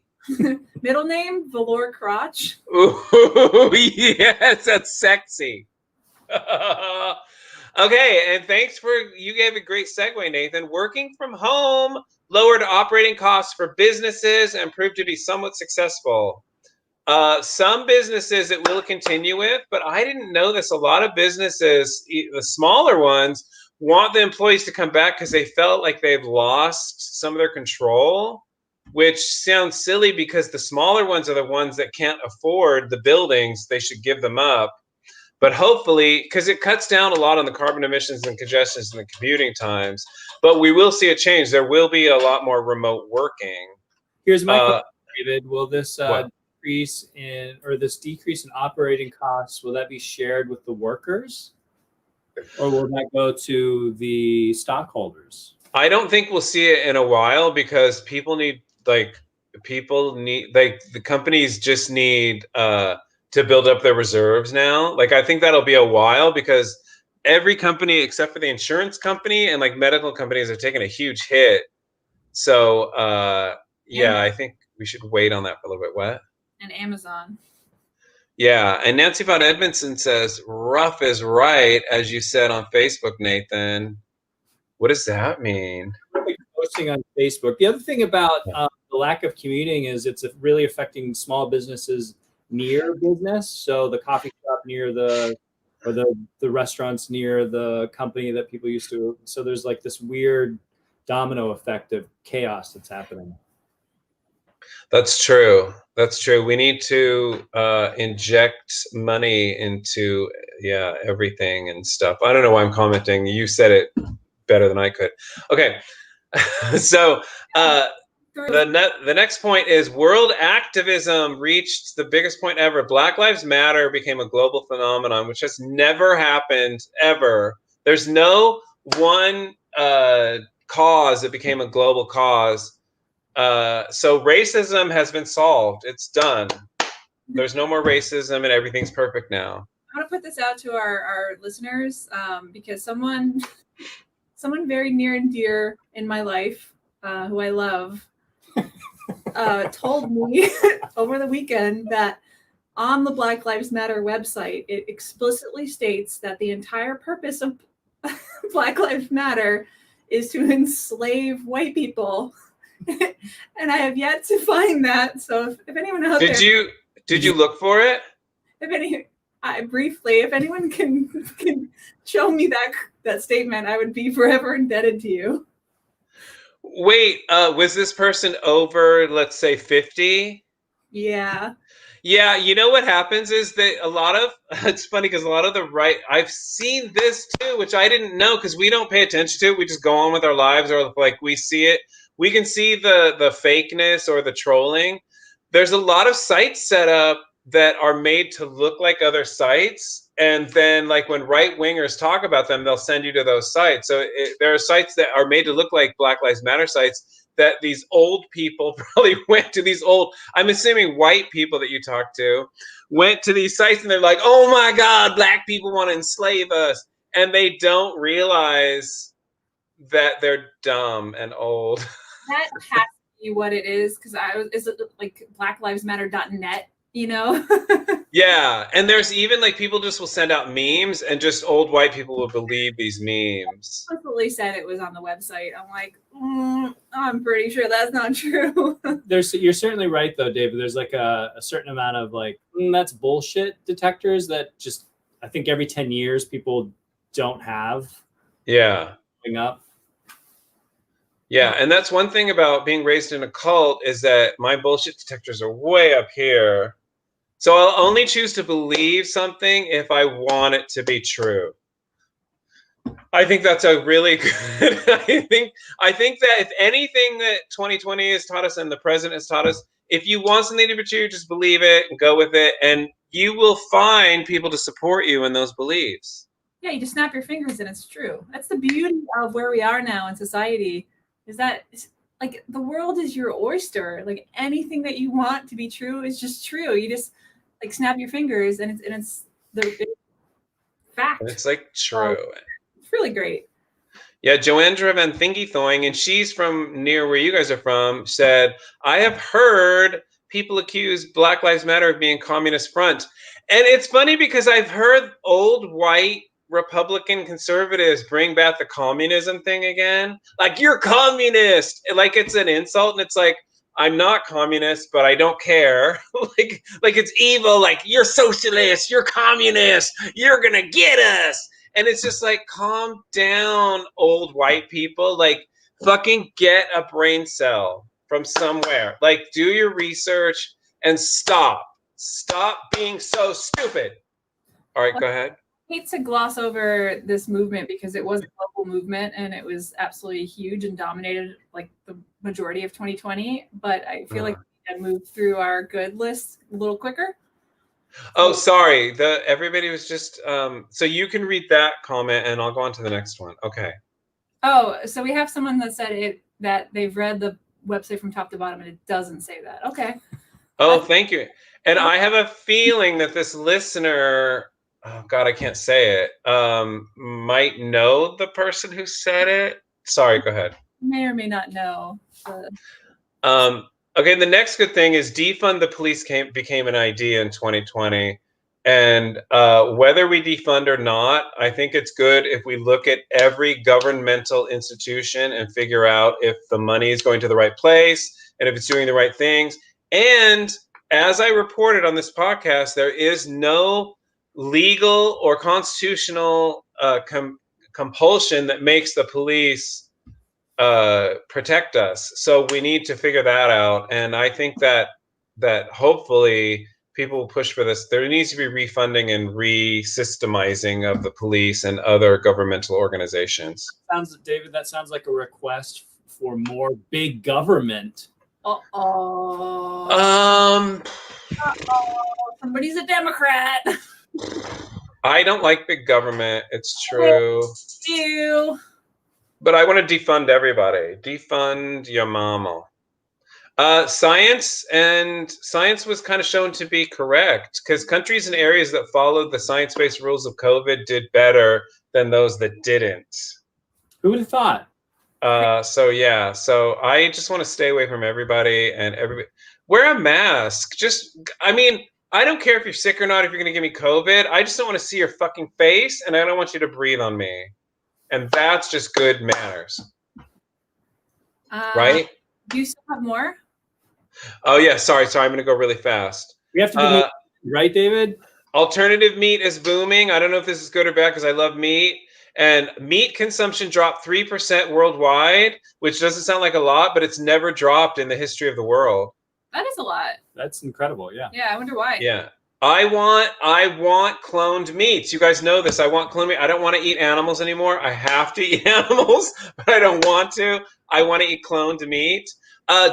Middle name, Velour Crotch. Ooh, yes, that's sexy. Okay, and you gave a great segue, Nathan. Working from home lowered operating costs for businesses and proved to be somewhat successful. Some businesses it will continue with, but I didn't know this. A lot of businesses, the smaller ones, want the employees to come back because they felt like they've lost some of their control, which sounds silly because the smaller ones are the ones that can't afford the buildings. They should give them up. But hopefully, because it cuts down a lot on the carbon emissions and congestions and the commuting times, but we will see a change. There will be a lot more remote working. Here's my question, David. Will this What? decrease in operating costs, will that be shared with the workers? Or will that go to the stockholders? I don't think we'll see it in a while because the companies just need to build up their reserves now. Like, I think that'll be a while because every company except for the insurance company and like medical companies are taking a huge hit. So yeah, I think we should wait on that for a little bit. What? And Amazon. Yeah, and Nancy Von Edmondson says rough is right, as you said on Facebook, Nathan. What does that mean? Posting on Facebook. The other thing about the lack of commuting is it's really affecting small businesses near business. So the coffee shop near the restaurants near the company that people used to. So there's like this weird domino effect of chaos that's happening. That's true. That's true. We need to inject money into everything and stuff. I don't know why I'm commenting. You said it better than I could. Okay. So the next point is world activism reached the biggest point ever. Black Lives Matter became a global phenomenon, which has never happened ever. There's no one cause that became a global cause. So racism has been solved. It's done. There's no more racism and everything's perfect now. I want to put this out to our listeners because someone very near and dear in my life, who I love, told me over the weekend that on the Black Lives Matter website, it explicitly states that the entire purpose of Black Lives Matter is to enslave white people. And I have yet to find that. So if anyone out there, did you look for it? If anyone can show me that statement, I would be forever indebted to you. Wait, was this person over, let's say, 50? Yeah. Yeah, you know what happens is that it's funny because a lot of the right, I've seen this too, which I didn't know because we don't pay attention to it. We just go on with our lives, or like we see it. We can see the fakeness or the trolling. There's a lot of sites set up that are made to look like other sites. And then like when right wingers talk about them, they'll send you to those sites. So there are sites that are made to look like Black Lives Matter sites that these old people probably went to. These old, I'm assuming white people that you talk to, went to these sites and they're like, oh my God, black people want to enslave us. And they don't realize that they're dumb and old. That has to be what it is, because is it like blacklivesmatter.net, you know? Yeah, and there's even like people just will send out memes, and just old white people will believe these memes. Explicitly said it was on the website. I'm like, I'm pretty sure that's not true. You're certainly right though, David. There's like a certain amount of like that's bullshit detectors that just I think every 10 years people don't have. Yeah. Going up. Yeah, and that's one thing about being raised in a cult is that my bullshit detectors are way up here. So I'll only choose to believe something if I want it to be true. I think that's a really good I think that if anything that 2020 has taught us and the president has taught us, if you want something to be true, just believe it and go with it, and you will find people to support you in those beliefs. Yeah, you just snap your fingers and it's true. That's the beauty of where we are now in society, is that like the world is your oyster. Like anything that you want to be true is just true. You just like snap your fingers and it's the fact. And it's like true. It's really great. Yeah, Joandra Van Thingy-Thoing, and she's from near where you guys are from, said, I have heard people accuse Black Lives Matter of being communist front. And it's funny because I've heard old white Republican conservatives bring back the communism thing again. Like, you're communist. Like it's an insult. And it's like, I'm not communist, but I don't care. like it's evil. Like, you're socialist, you're communist, you're gonna get us. And it's just like, calm down, old white people. Like, fucking get a brain cell from somewhere. Like, do your research and stop. Stop being so stupid. All right, go ahead. I hate to gloss over this movement because it was a global movement and it was absolutely huge and dominated like the majority of 2020. But I feel like we can move through our good list a little quicker. Oh, sorry. Everybody was just so you can read that comment and I'll go on to the next one. Okay. Oh, so we have someone that said that they've read the website from top to bottom and it doesn't say that. Okay. Oh, thank you. And I have a feeling that this listener oh God, I can't say it. Might know the person who said it. Sorry, go ahead. May or may not know. Okay, the next good thing is defund the police became an idea in 2020. And whether we defund or not, I think it's good if we look at every governmental institution and figure out if the money is going to the right place and if it's doing the right things. And as I reported on this podcast, there is no legal or constitutional compulsion that makes the police protect us. So we need to figure that out. And I think that hopefully people will push for this. There needs to be refunding and re-systemizing of the police and other governmental organizations. David, that sounds like a request for more big government. Somebody's a Democrat. I don't like big government. It's true. You. But I want to defund everybody. Defund your mama. Science was kind of shown to be correct because countries and areas that followed the science-based rules of COVID did better than those that didn't. Who would have thought? So I just want to stay away from everybody and everybody. Wear a mask. I don't care if you're sick or not, if you're going to give me COVID. I just don't want to see your fucking face and I don't want you to breathe on me. And that's just good manners. Right? Do you still have more? Oh, yeah. Sorry. I'm going to go really fast. We have to be right, David? Alternative meat is booming. I don't know if this is good or bad because I love meat. And meat consumption dropped 3% worldwide, which doesn't sound like a lot, but it's never dropped in the history of the world. That is a lot. That's incredible. Yeah. Yeah, I wonder why. Yeah. I want cloned meats. You guys know this. I want cloned meat. I don't want to eat animals anymore. I have to eat animals, but I don't want to. I want to eat cloned meat.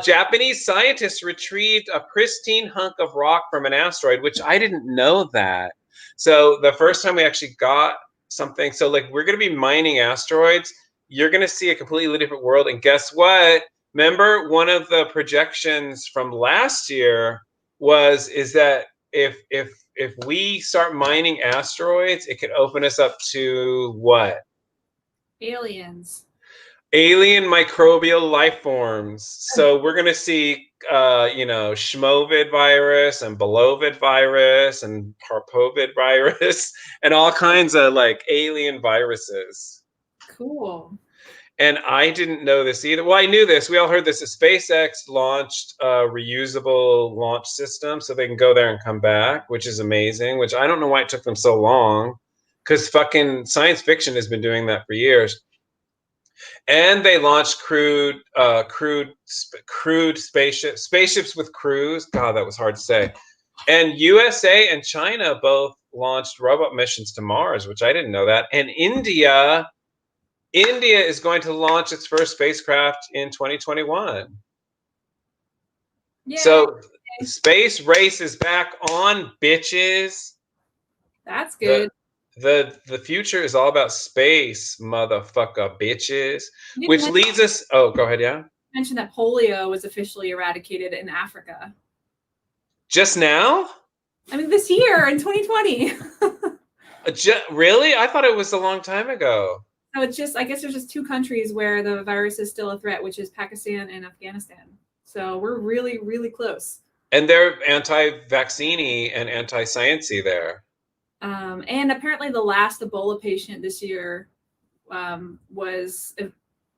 Japanese scientists retrieved a pristine hunk of rock from an asteroid, which I didn't know that. So the first time we actually got something, so like we're going to be mining asteroids. You're going to see a completely different world. And guess what? Remember, one of the projections from last year is that if we start mining asteroids, it could open us up to what? Aliens. Alien microbial life forms. So we're going to see, Schmovid virus and Belovid virus and Parpovid virus and all kinds of like alien viruses. Cool. And I didn't know this either. Well, I knew this. We all heard this. SpaceX launched a reusable launch system so they can go there and come back, which is amazing, which I don't know why it took them so long because fucking science fiction has been doing that for years. And they launched crewed spaceships with crews. God, that was hard to say. And USA and China both launched robot missions to Mars, which I didn't know that. And India is going to launch its first spacecraft in 2021. Yeah. So space race is back on, bitches. That's good. The future is all about space, motherfucker, bitches. Which leads us. Oh, go ahead. Yeah. You mentioned that polio was officially eradicated in Africa. Just now? I mean, this year in 2020. Really? I thought it was a long time ago. So it's just, I guess there's just two countries where the virus is still a threat, which is Pakistan and Afghanistan. So we're really, really close. And they're anti-vaccine-y and anti-science-y there. And apparently the last Ebola patient this year was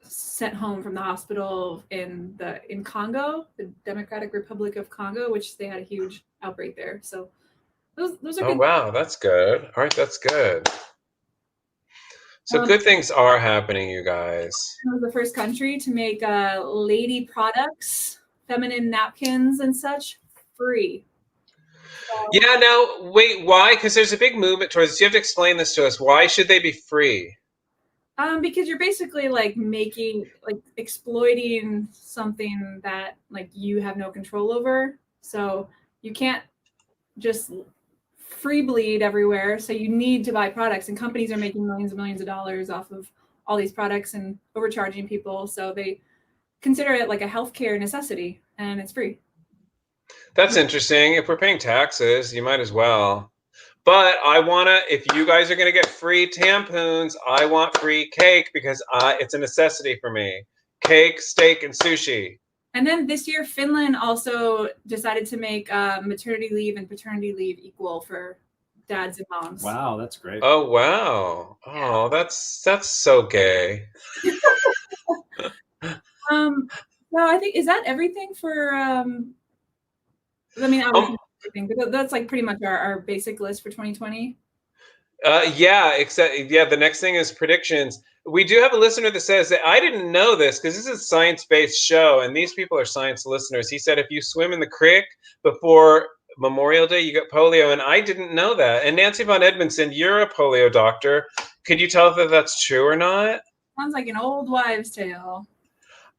sent home from the hospital in Congo, the Democratic Republic of Congo, which they had a huge outbreak there. So those are good. Oh, wow. That's good. All right. That's good. So good things are happening, you guys. It was the first country to make lady products, feminine napkins and such, free. So, yeah, now, wait, why? Because there's a big movement towards this. You have to explain this to us. Why should they be free? Because you're basically like exploiting something that like you have no control over. So you can't just free bleed everywhere. So you need to buy products, and companies are making millions and millions of dollars off of all these products and overcharging people. So they consider it like a healthcare necessity, and it's free. That's interesting. If we're paying taxes, you might as well. But I wanna, if you guys are gonna get free tampons, I want free cake because it's a necessity for me. Cake, steak, and sushi. And then this year, Finland also decided to make maternity leave and paternity leave equal for dads and moms. Wow, that's great. Oh wow! Oh, that's so gay. Well, I think, is that everything for? I mean, obviously everything, but that's like pretty much our basic list for 2020. Yeah, the next thing is predictions. We do have a listener that says that I didn't know this because this is a science-based show and these people are science listeners. He said if you swim in the creek before Memorial Day, you get polio, and I didn't know that. And Nancy von Edmondson, you're a polio doctor. Could you tell if that's true or not? Sounds like an old wives' tale.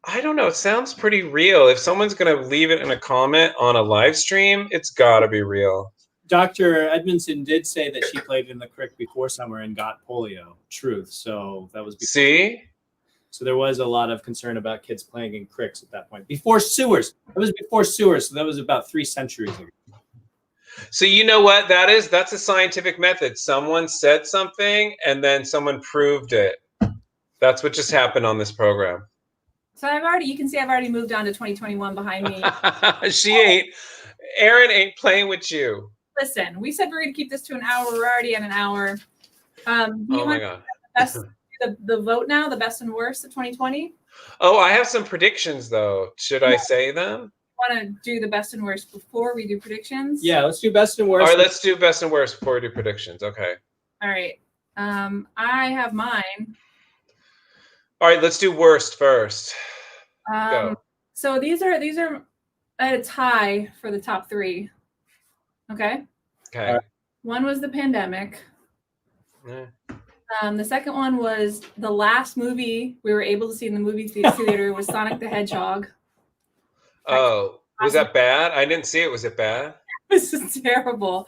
I don't know. It sounds pretty real. If someone's going to leave it in a comment on a live stream, it's got to be real. Dr. Edmondson did say that she played in the creek before summer and got polio. Truth. So that was before. See? So there was a lot of concern about kids playing in creeks at that point. Before sewers. That was before sewers. So that was about 3 centuries ago. So you know what that is? That's a scientific method. Someone said something and then someone proved it. That's what just happened on this program. So you can see I've already moved on to 2021 behind me. Erin ain't playing with you. Listen, we said we're going to keep this to an hour. We're already at an hour. Oh my God. The vote now, the best and worst of 2020? Oh, I have some predictions though. Should I say them? Want to do the best and worst before we do predictions? Yeah, let's do best and worst. All right, let's do best and worst before we do predictions. Okay. All right. I have mine. All right, let's do worst first. Go. So these are at a tie for the top 3. Okay. Okay. One was the pandemic. Yeah. The second one was the last movie we were able to see in the movie theater was Sonic the Hedgehog. Oh, was that bad? I didn't see it. Was it bad? This is terrible.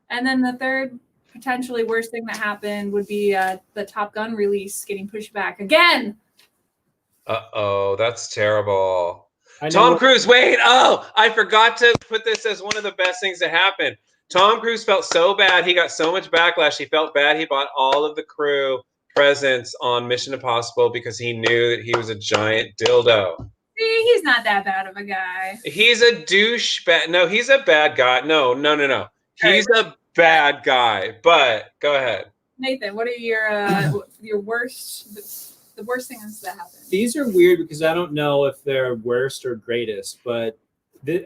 And then the third potentially worst thing that happened would be the Top Gun release getting pushed back again. Uh-oh, that's terrible. Tom Cruise, wait. Oh, I forgot to put this as one of the best things that happened. Tom Cruise felt so bad. He got so much backlash. He felt bad. He bought all of the crew presents on Mission Impossible because he knew that he was a giant dildo. See, he's not that bad of a guy. He's a douchebag. No, he's a bad guy. No. He's a bad guy. But go ahead. Nathan, what are your worst? The worst things that happened. These are weird because I don't know if they're worst or greatest, but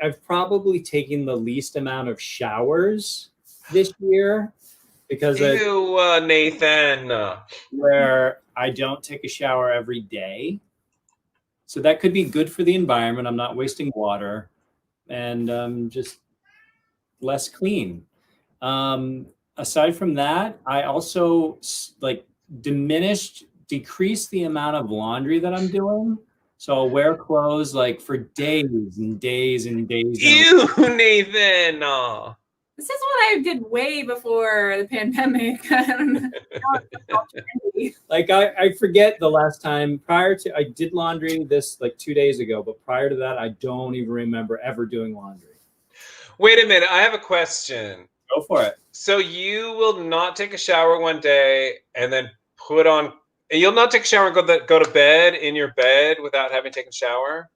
I've probably taken the least amount of showers this year because Nathan, where I don't take a shower every day. So that could be good for the environment. I'm not wasting water and just less clean. Aside from that, I also decrease the amount of laundry that I'm doing. So I'll wear clothes like for days and days and days. Ew, Nathan. This is what I did way before the pandemic. Like I forget the last time I did laundry this like 2 days ago, but prior to that, I don't even remember ever doing laundry. Wait a minute. I have a question. Go for it. So you will not take a shower one day and then you'll not take a shower and go to bed in your bed without having taken a shower?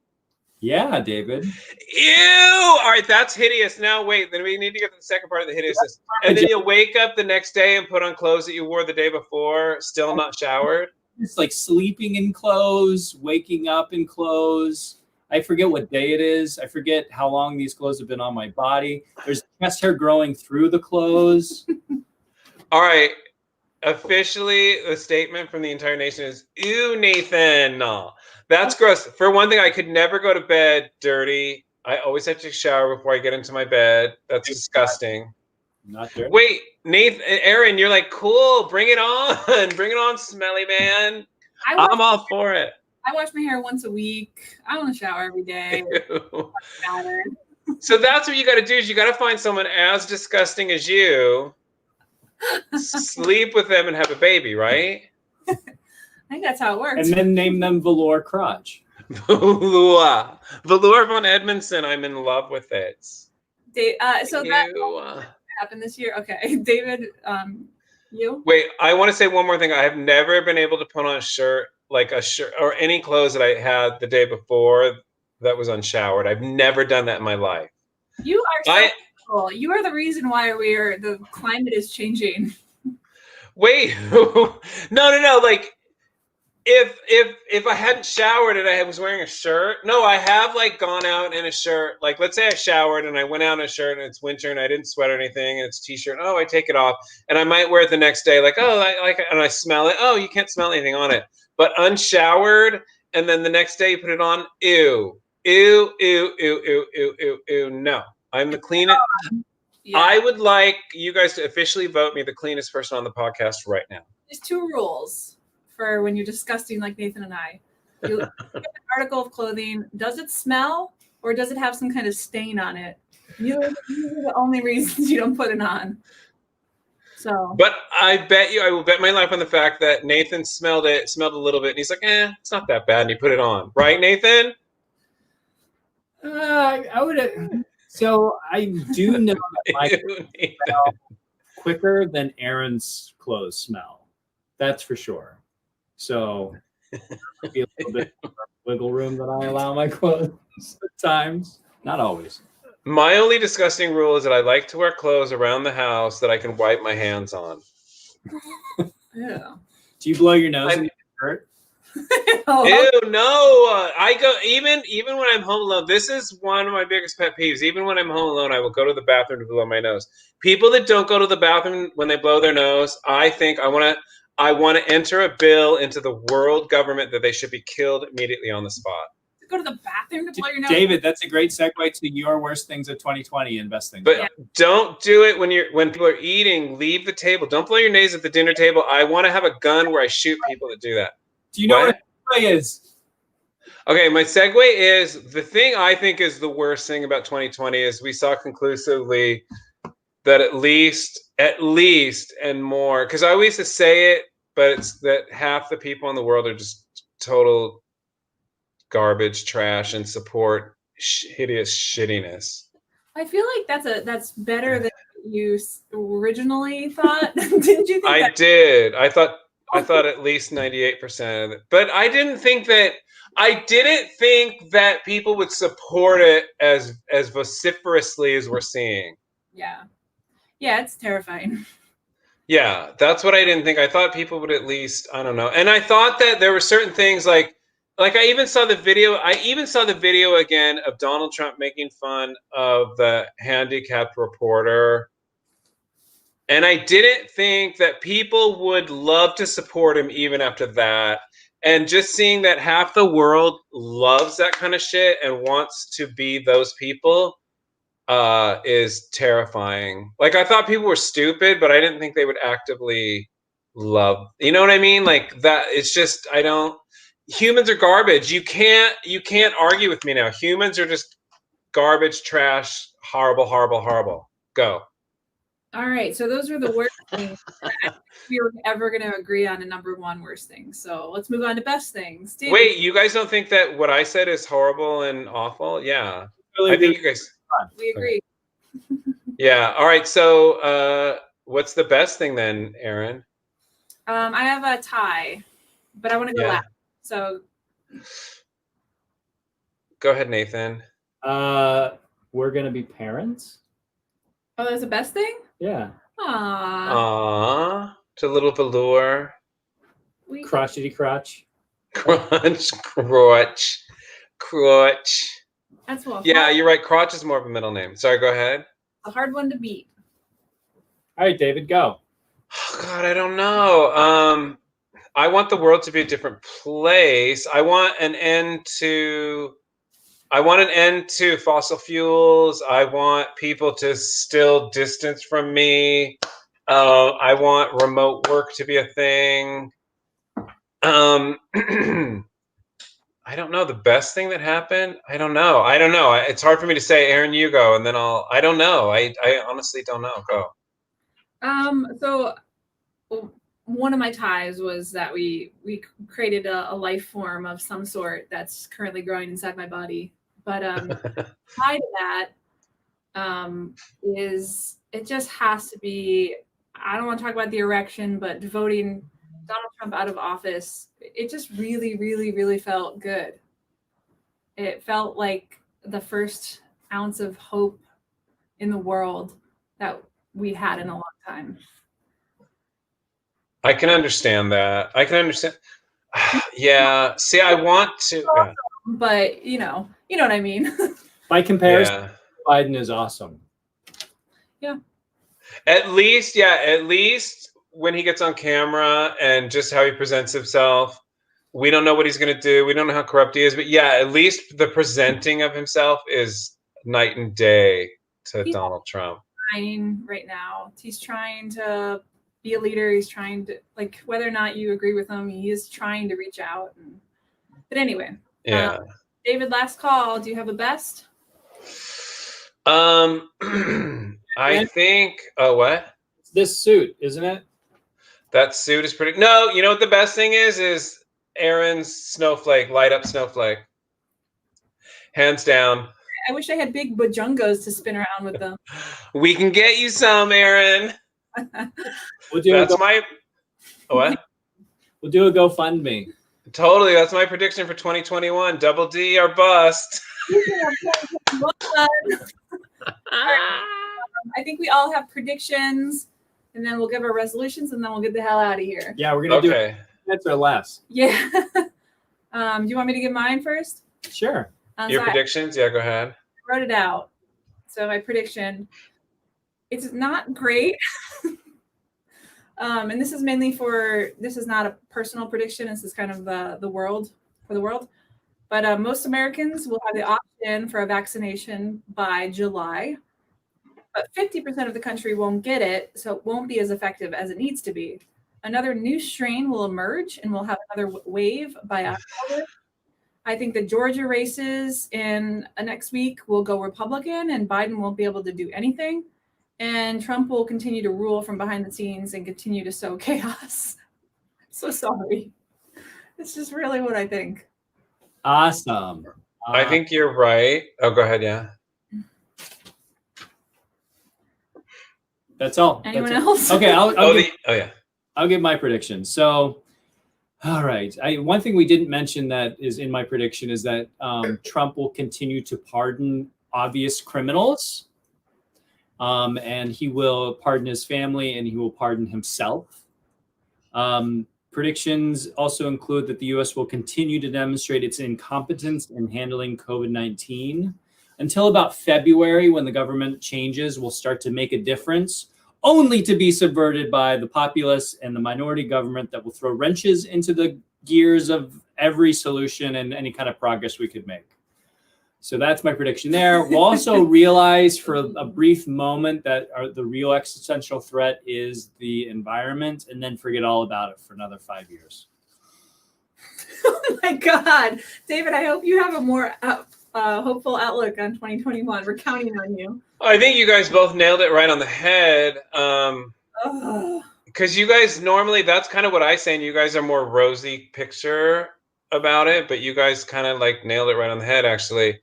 Yeah, David. Ew! All right, that's hideous. Now, wait. Then we need to get to the second part of the hideousness. And then you'll wake up the next day and put on clothes that you wore the day before, still not showered? It's like sleeping in clothes, waking up in clothes. I forget what day it is. I forget how long these clothes have been on my body. There's chest hair growing through the clothes. All right. Officially, the statement from the entire nation is, ew, Nathan. No, that's gross. For one thing, I could never go to bed dirty. I always have to shower before I get into my bed. That's disgusting. Not dirty. Wait, Nathan, Erin, you're like, cool. Bring it on. Bring it on, smelly man. I'm all for it. I wash my hair once a week. I want to shower every day. So that's what you got to do is you got to find someone as disgusting as you. Sleep with them and have a baby, right? I think that's how it works. And then name them Velour Crotch. Velour von Edmondson. I'm in love with it. So that happened this year? Okay, David, you? Wait, I want to say one more thing. I have never been able to put on a shirt, like a shirt or any clothes that I had the day before that was unshowered. I've never done that in my life. You are so cool. You are the reason why the climate is changing. Wait, no. Like if I hadn't showered and I was wearing a shirt, no, I have like gone out in a shirt. Like let's say I showered and I went out in a shirt and it's winter and I didn't sweat or anything and it's a t-shirt. Oh, I take it off and I might wear it the next day. Like I like and I smell it. Oh, you can't smell anything on it. But unshowered and then the next day you put it on. Ew, ew, ew, ew, ew, ew, ew, ew. No, I'm the cleanest. Yeah. I would like you guys to officially vote me the cleanest person on the podcast right now. There's 2 rules for when you're disgusting like Nathan and I. You look at an article of clothing. Does it smell or does it have some kind of stain on it? These are the only reasons you don't put it on. So, but I will bet my life on the fact that Nathan smelled a little bit and he's like, it's not that bad. And he put it on. Right, Nathan? I would. So I do know that my clothes smell quicker than Aaron's clothes smell. That's for sure. So be a little bit of wiggle room that I allow my clothes at times. Not always. My only disgusting rule is that I like to wear clothes around the house that I can wipe my hands on. Yeah. Do you blow your nose in your shirt? Ew, no. I go even when I'm home alone. This is one of my biggest pet peeves. Even when I'm home alone, I will go to the bathroom to blow my nose. People that don't go to the bathroom when they blow their nose, I think I want to enter a bill into the world government that they should be killed immediately on the spot. Go to the bathroom to blow your nose. David, that's a great segue to your worst things of 2020 and best things. But don't do it when people are eating. Leave the table. Don't blow your nose at the dinner table. I want to have a gun where I shoot people that do that. Do you know what a segue is? Okay, my segue is the thing I think is the worst thing about 2020 is we saw conclusively that at least and more, because I always used to say it, but it's that half the people in the world are just total garbage, trash, and support hideous shittiness. I feel like that's better than you originally thought. Didn't you think? I did. I thought at least 98% of it, but I didn't think that people would support it as vociferously as we're seeing. Yeah, it's terrifying. Yeah, that's what I didn't think. I thought people would at least, I don't know. And I thought that there were certain things like I even saw the video. I even saw the video again of Donald Trump making fun of the handicapped reporter. And I didn't think that people would love to support him even after that. And just seeing that half the world loves that kind of shit and wants to be those people is terrifying. Like, I thought people were stupid, but I didn't think they would actively love. You know what I mean? Like that. It's just humans are garbage. You can't argue with me now. Humans are just garbage, trash, horrible, horrible, horrible. Go. All right, so those are the worst things. I don't think we were ever going to agree on a number 1 worst thing. So let's move on to best things. David. Wait, you guys don't think that what I said is horrible and awful? Yeah, really, I think you guys. We agree. Yeah. All right. So, what's the best thing then, Aaron? I have a tie, but I want to go last. So, go ahead, Nathan. We're gonna be parents. Oh, that's the best thing? Yeah. Aww. It's a little velour. Crotchety crotch. Crotch. That's well. Yeah, you're right. Crotch is more of a middle name. Sorry, go ahead. A hard one to beat. All right, David, go. Oh, God, I don't know. I want the world to be a different place. I want an end to fossil fuels. I want people to still distance from me. I want remote work to be a thing. I don't know. The best thing that happened? I don't know. It's hard for me to say. Aaron, you go, and then I don't know. I honestly don't know. Go. So one of my ties was that we created a life form of some sort that's currently growing inside my body. But tied to that is it just has to be. I don't want to talk about the erection, but voting Donald Trump out of office, it just really, really, really felt good. It felt like the first ounce of hope in the world that we had in a long time. I can understand that. I can understand. Yeah. See, I want to. Yeah. But you know what I mean. By comparison, Yeah. Biden is awesome. Yeah. At least when he gets on camera and just how he presents himself, we don't know what he's going to do. We don't know how corrupt he is, but yeah, at least the presenting of himself is night and day to He's Donald Trump. trying right now. He's trying to be a leader. He's trying to, like, whether or not you agree with him, he is trying to reach out. But anyway, Yeah. David, last call. Do you have a best? I think. Oh, what? It's this suit, isn't it? That suit is pretty. No, you know what the best thing is? Is Aaron's snowflake, light up snowflake. Hands down. I wish I had big bajungos to spin around with them. We can get you some, Aaron. We'll do That's my. What? We'll do a GoFundMe. Totally. That's my prediction for 2021. Double D or bust. I think we all have predictions, and then we'll give our resolutions, and then we'll get the hell out of here. Yeah, we're gonna do it minutes or less. Yeah. Do you want me to give mine first? Sure. Your predictions? Yeah, go ahead. I wrote it out. So my prediction, it's not great. And this is mainly this is not a personal prediction. This is kind of the world. But most Americans will have the option for a vaccination by July. But 50% of the country won't get it, so it won't be as effective as it needs to be. Another new strain will emerge, and we'll have another wave by October. I think the Georgia races in next week will go Republican, and Biden won't be able to do anything. And Trump will continue to rule from behind the scenes and continue to sow chaos. So sorry. It's just really what I think. Awesome. I think you're right. Oh, go ahead. Yeah. That's all. Anyone else? Okay. Yeah. I'll give my prediction. So, all right. One thing we didn't mention that is in my prediction is that Trump will continue to pardon obvious criminals. And he will pardon his family and he will pardon himself. Predictions also include that the U.S. will continue to demonstrate its incompetence in handling COVID-19 until about February, when the government changes will start to make a difference, only to be subverted by the populace and the minority government that will throw wrenches into the gears of every solution and any kind of progress we could make. So that's my prediction there. We'll also realize for a brief moment that the real existential threat is the environment, and then forget all about it for another 5 years. Oh my God. David, I hope you have a more hopeful outlook on 2021. We're counting on you. I think you guys both nailed it right on the head. Because you guys normally, that's kind of what I say, and you guys are more rosy picture about it, but you guys kind of like nailed it right on the head, actually.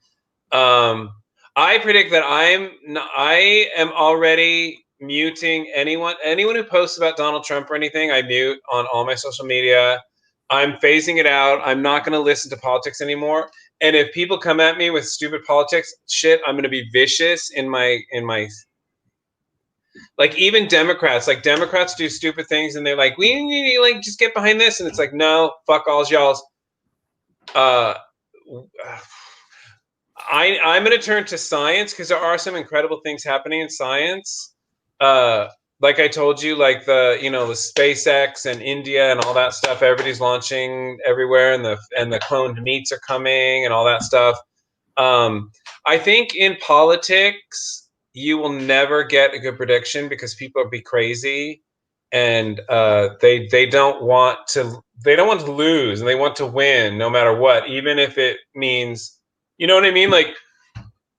I predict that I am already muting anyone who posts about Donald Trump or anything. I mute on all my social media. I'm phasing it out. I'm not going to listen to politics anymore. And if people come at me with stupid politics shit, I'm going to be vicious in my like, even Democrats do stupid things and they're like, we like just get behind this, and it's like, no, fuck all y'all's. I'm going to turn to science, because there are some incredible things happening in science. Like I told you, like the SpaceX and India and all that stuff. Everybody's launching everywhere, and the cloned meats are coming and all that stuff. I think in politics, you will never get a good prediction because people will be crazy, and they don't want to lose, and they want to win no matter what, even if it means. You know what I mean? Like,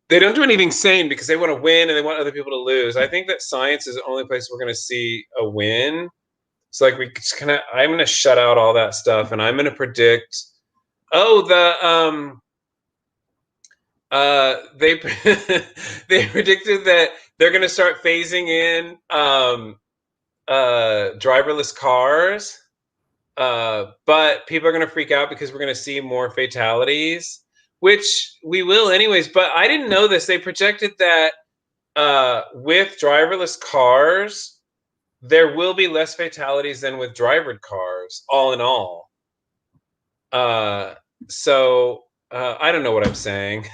they don't do anything sane because they want to win and they want other people to lose. I think that science is the only place we're going to see a win. So, like, I'm going to shut out all that stuff, and I'm going to predict, They they predicted that they're going to start phasing in driverless cars, but people are going to freak out because we're going to see more fatalities, which we will anyways. But I didn't know this. They projected that with driverless cars, there will be less fatalities than with drivered cars, all in all. So I don't know what I'm saying.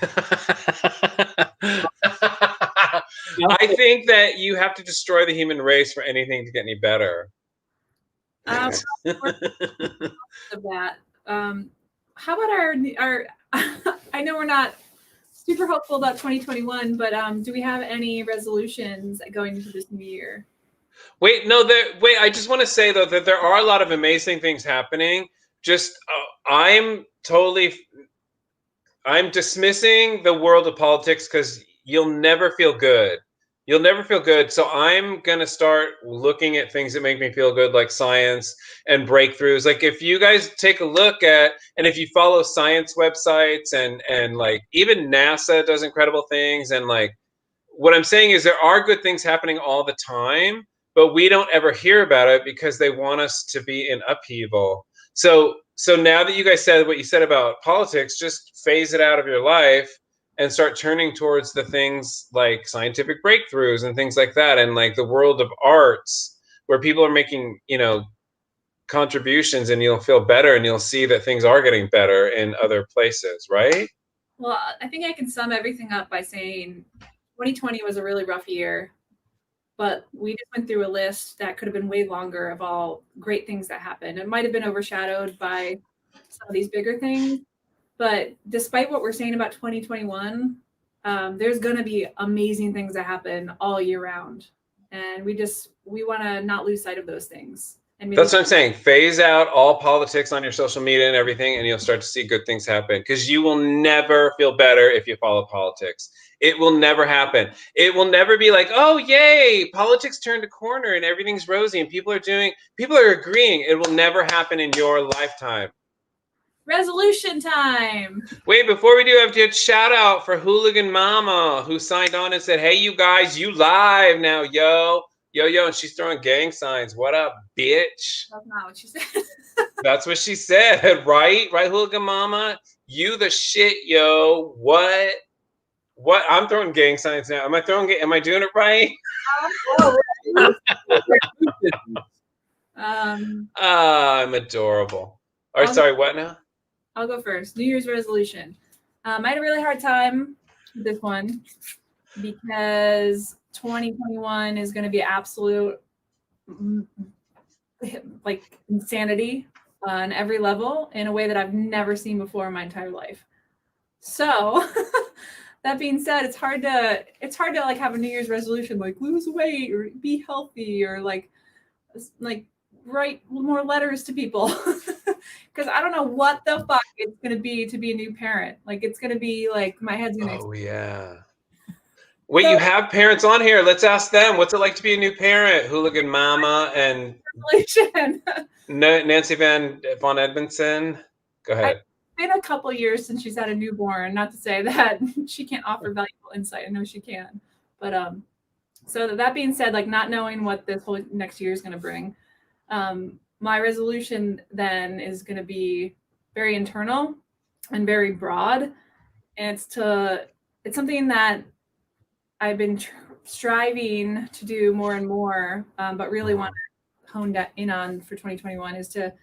I think that you have to destroy the human race for anything to get any better. Of that. How about our I know we're not super hopeful about 2021, but do we have any resolutions going into this new year? Wait, I just want to say though that there are a lot of amazing things happening. Just I'm dismissing the world of politics because you'll never feel good. You'll never feel good. So I'm going to start looking at things that make me feel good, like science and breakthroughs. Like if you guys take a look at, and if you follow science websites and like even NASA does incredible things. And like what I'm saying is there are good things happening all the time, but we don't ever hear about it because they want us to be in upheaval. So now that you guys said what you said about politics, just phase it out of your life and start turning towards the things like scientific breakthroughs and things like that, and like the world of arts where people are making, contributions, and you'll feel better and you'll see that things are getting better in other places, right? Well, I think I can sum everything up by saying 2020 was a really rough year, but we just went through a list that could have been way longer of all great things that happened. It might have been overshadowed by some of these bigger things, but despite what we're saying about 2021, there's going to be amazing things that happen all year round. And we want to not lose sight of those things. And that's what I'm saying. Phase out all politics on your social media and everything, and you'll start to see good things happen, because you will never feel better if you follow politics. It will never happen. It will never be like, oh, yay, politics turned a corner and everything's rosy and people are agreeing. It will never happen in your lifetime. Resolution time. Wait, before we do, I have to get a shout out for Hooligan Mama, who signed on and said, hey, you guys, you live now, yo. Yo, and she's throwing gang signs. What up, bitch? That's not what she said. That's what she said, right? Right, Hooligan Mama? You the shit, yo. What? I'm throwing gang signs now. Am I doing it right? I'm adorable. Sorry, what now? I'll go first. New Year's resolution. I had a really hard time with this one because 2021 is going to be absolute like insanity on every level in a way that I've never seen before in my entire life. So that being said, it's hard to like have a New Year's resolution like lose weight or be healthy or like write more letters to people. Because I don't know what the fuck it's going to be a new parent. Like, it's going to be like, my head's going to explode. Yeah. Wait, so, you have parents on here. Let's ask them. What's it like to be a new parent? Hooligan Mama and Nancy Von Edmondson. Go ahead. It's been a couple years since she's had a newborn. Not to say that she can't offer valuable insight. I know she can. But so that being said, like not knowing what this whole next year is going to bring, my resolution then is going to be very internal and very broad. And it's something that I've been striving to do more and more, but really want to hone in on for 2021 is to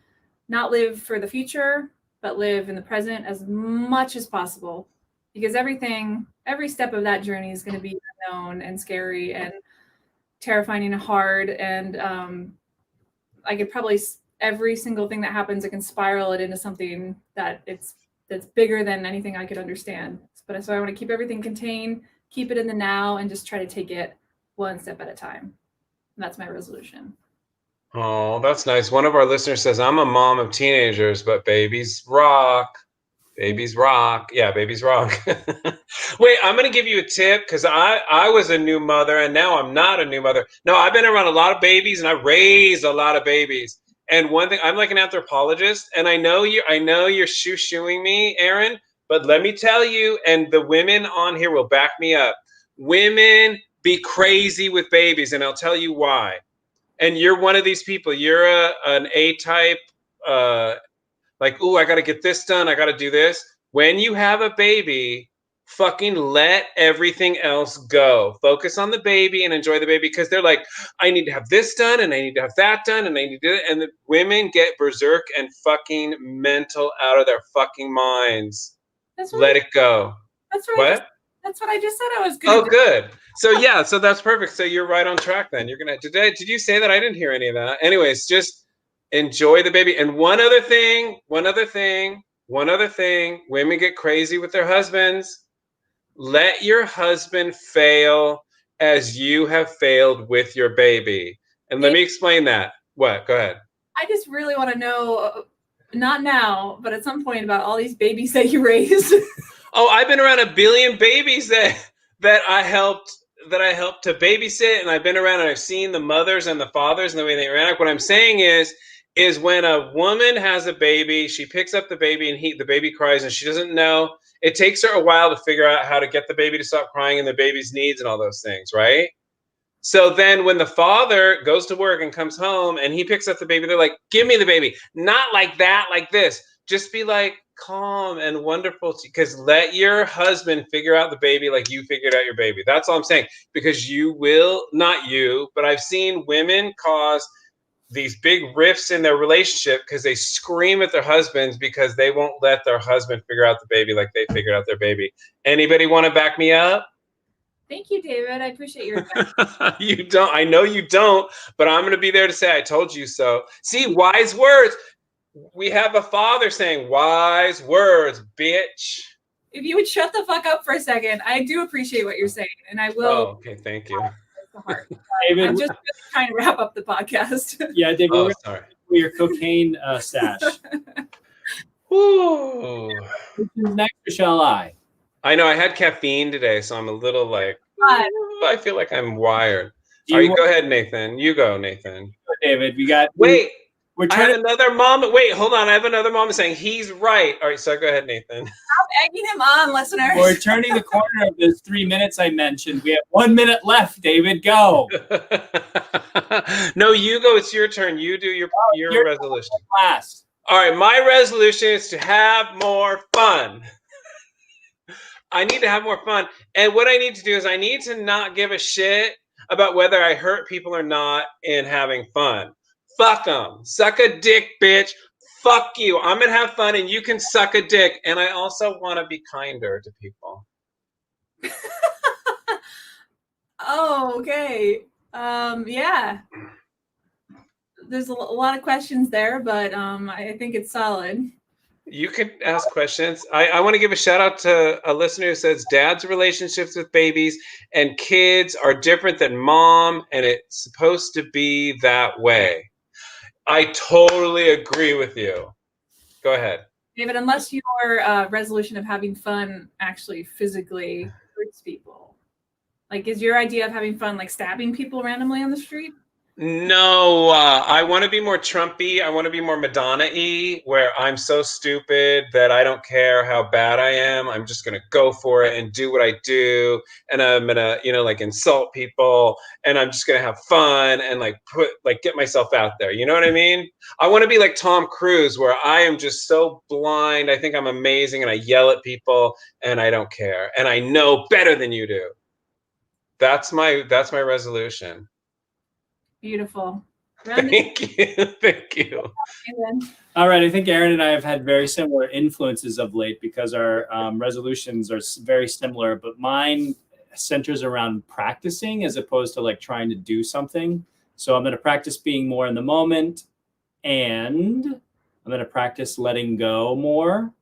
not live for the future, but live in the present as much as possible. Because every step of that journey is going to be unknown and scary and terrifying and hard. And I could probably, every single thing that happens, I can spiral it into something that's bigger than anything I could understand. But so I want to keep everything contained, keep it in the now, and just try to take it one step at a time. And that's my resolution. Oh, that's nice. One of our listeners says, I'm a mom of teenagers, but babies rock. Babies rock. Yeah, babies rock. Wait, I'm going to give you a tip because I was a new mother and now I'm not a new mother. No, I've been around a lot of babies and I raised a lot of babies. And one thing, I'm like an anthropologist, and I know you're shoo-shooing me, Aaron, But let me tell you, and the women on here will back me up. Women be crazy with babies, and I'll tell you why. And you're one of these people. You're an A-type, like, ooh, I got to get this done. I got to do this. When you have a baby, fucking let everything else go. Focus on the baby and enjoy the baby, because they're like, I need to have this done and I need to have that done and I need to do it. And the women get berserk and fucking mental out of their fucking minds. Let it go. That's what What? that's what I just said I was gonna do. Oh, good. So yeah, so that's perfect. So you're right on track then. You're gonna did you say that? I didn't hear any of that. Anyways, just enjoy the baby. And one other thing. Women get crazy with their husbands. Let your husband fail as you have failed with your baby. And let me explain that. What? Go ahead. I just really want to know, not now, but at some point, about all these babies that you raised. Oh, I've been around a billion babies that I helped to babysit, and I've been around and I've seen the mothers and the fathers and the way they interact. What I'm saying is when a woman has a baby, she picks up the baby and the baby cries and she doesn't know. It takes her a while to figure out how to get the baby to stop crying and the baby's needs and all those things, right? So then when the father goes to work and comes home and he picks up the baby, they're like, give me the baby. Not like that, like this. Just be like calm and wonderful, because let your husband figure out the baby like you figured out your baby. That's all I'm saying. Because you will, not you, but I've seen women cause these big rifts in their relationship because they scream at their husbands because they won't let their husband figure out the baby like they figured out their baby. Anybody want to back me up? Thank you, David. I appreciate your advice. You don't. I know you don't, but I'm going to be there to say I told you so. See, wise words. We have a father saying wise words, bitch. If you would shut the fuck up for a second, I do appreciate what you're saying, and I will. Oh, okay, thank you. David, I'm just really trying to wrap up the podcast. Yeah, David, oh, sorry. Your cocaine stash. Ooh. Next, or shall I? I know I had caffeine today, so I'm a little like, I feel like I'm wired. All right, go ahead, Nathan. You go, Nathan. David, we got. Wait, we're I have another mom. Wait, hold on. I have another mom saying he's right. All right, so go ahead, Nathan. Stop egging him on, listeners. We're turning the corner of those 3 minutes I mentioned. We have 1 minute left, David. Go. No, you go. It's your turn. You do your resolution. Class. All right, my resolution is to have more fun. I need to have more fun. And what I need to do is I need to not give a shit about whether I hurt people or not in having fun. Fuck them. Suck a dick, bitch. Fuck you. I'm going to have fun and you can suck a dick. And I also want to be kinder to people. Oh, okay. Yeah. There's a lot of questions there, but I think it's solid. You could ask questions. I want to give a shout out to a listener who says dad's relationships with babies and kids are different than mom, and it's supposed to be that way. I totally agree with you. Go ahead. David, unless your resolution of having fun actually physically hurts people. Like, is your idea of having fun like stabbing people randomly on the street? No, I want to be more Trumpy. I want to be more Madonna-y, where I'm so stupid that I don't care how bad I am. I'm just going to go for it and do what I do. And I'm going to, like insult people. And I'm just going to have fun and get myself out there. You know what I mean? I want to be like Tom Cruise, where I am just so blind. I think I'm amazing and I yell at people and I don't care. And I know better than you do. That's my resolution. Beautiful. Thank you. All right. I think Aaron and I have had very similar influences of late because our resolutions are very similar, but mine centers around practicing as opposed to like trying to do something. So I'm going to practice being more in the moment, and I'm going to practice letting go more,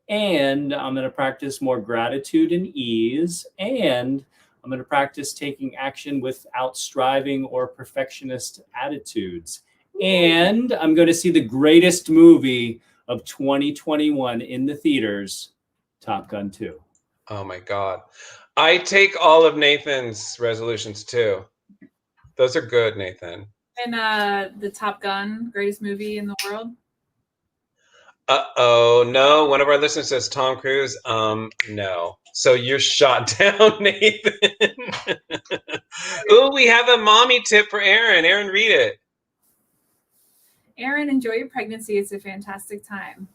and I'm going to practice more gratitude and ease, and I'm going to practice taking action without striving or perfectionist attitudes. And I'm going to see the greatest movie of 2021 in the theaters, Top Gun 2. Oh my God. I take all of Nathan's resolutions too. Those are good, Nathan. And the Top Gun, greatest movie in the world? Uh-oh, no. One of our listeners says Tom Cruise. No. So you're shot down, Nathan. Ooh, we have a mommy tip for Aaron. Aaron, read it. Aaron, enjoy your pregnancy. It's a fantastic time.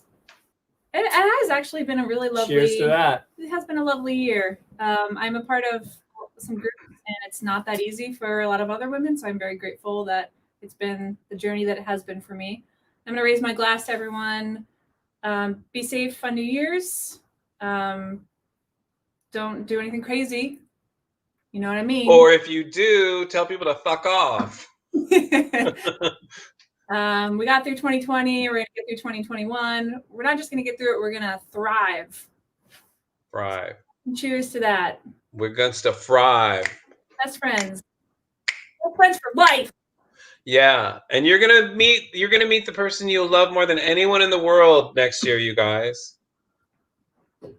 It has actually been a really lovely. Cheers to that. It has been a lovely year. I'm a part of some groups, and it's not that easy for a lot of other women. So I'm very grateful that it's been the journey that it has been for me. I'm going to raise my glass to everyone. Be safe on New Year's. Don't do anything crazy. You know what I mean? Or if you do, tell people to fuck off. We got through 2020. We're going to get through 2021. We're not just going to get through it. We're going to thrive. Thrive. Cheers to that. We're going to thrive. Best friends. Best friends for life. Yeah, and you're gonna meet the person you'll love more than anyone in the world next year, you guys.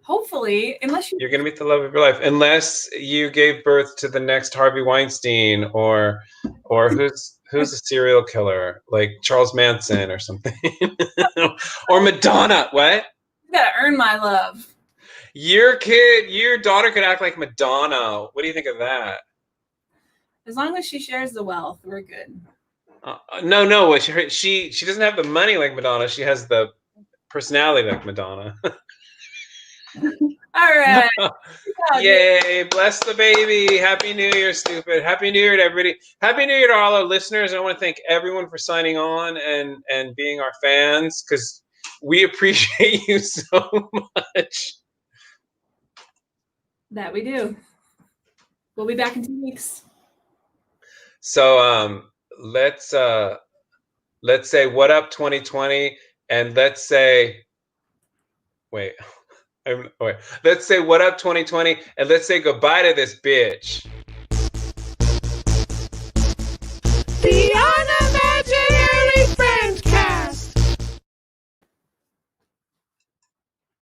Hopefully, you're gonna meet the love of your life, unless you gave birth to the next Harvey Weinstein or who's a serial killer like Charles Manson or something, or Madonna. What? You gotta earn my love. Your daughter could act like Madonna. What do you think of that? As long as she shares the wealth, we're good. No. She doesn't have the money like Madonna. She has the personality like Madonna. All right. Yay! Bless the baby. Happy New Year, stupid. Happy New Year to everybody. Happy New Year to all our listeners. I want to thank everyone for signing on and being our fans, because we appreciate you so much. That we do. We'll be back in 2 weeks. So let's say what up 2020, and let's say let's say what up 2020, and let's say goodbye to this bitch.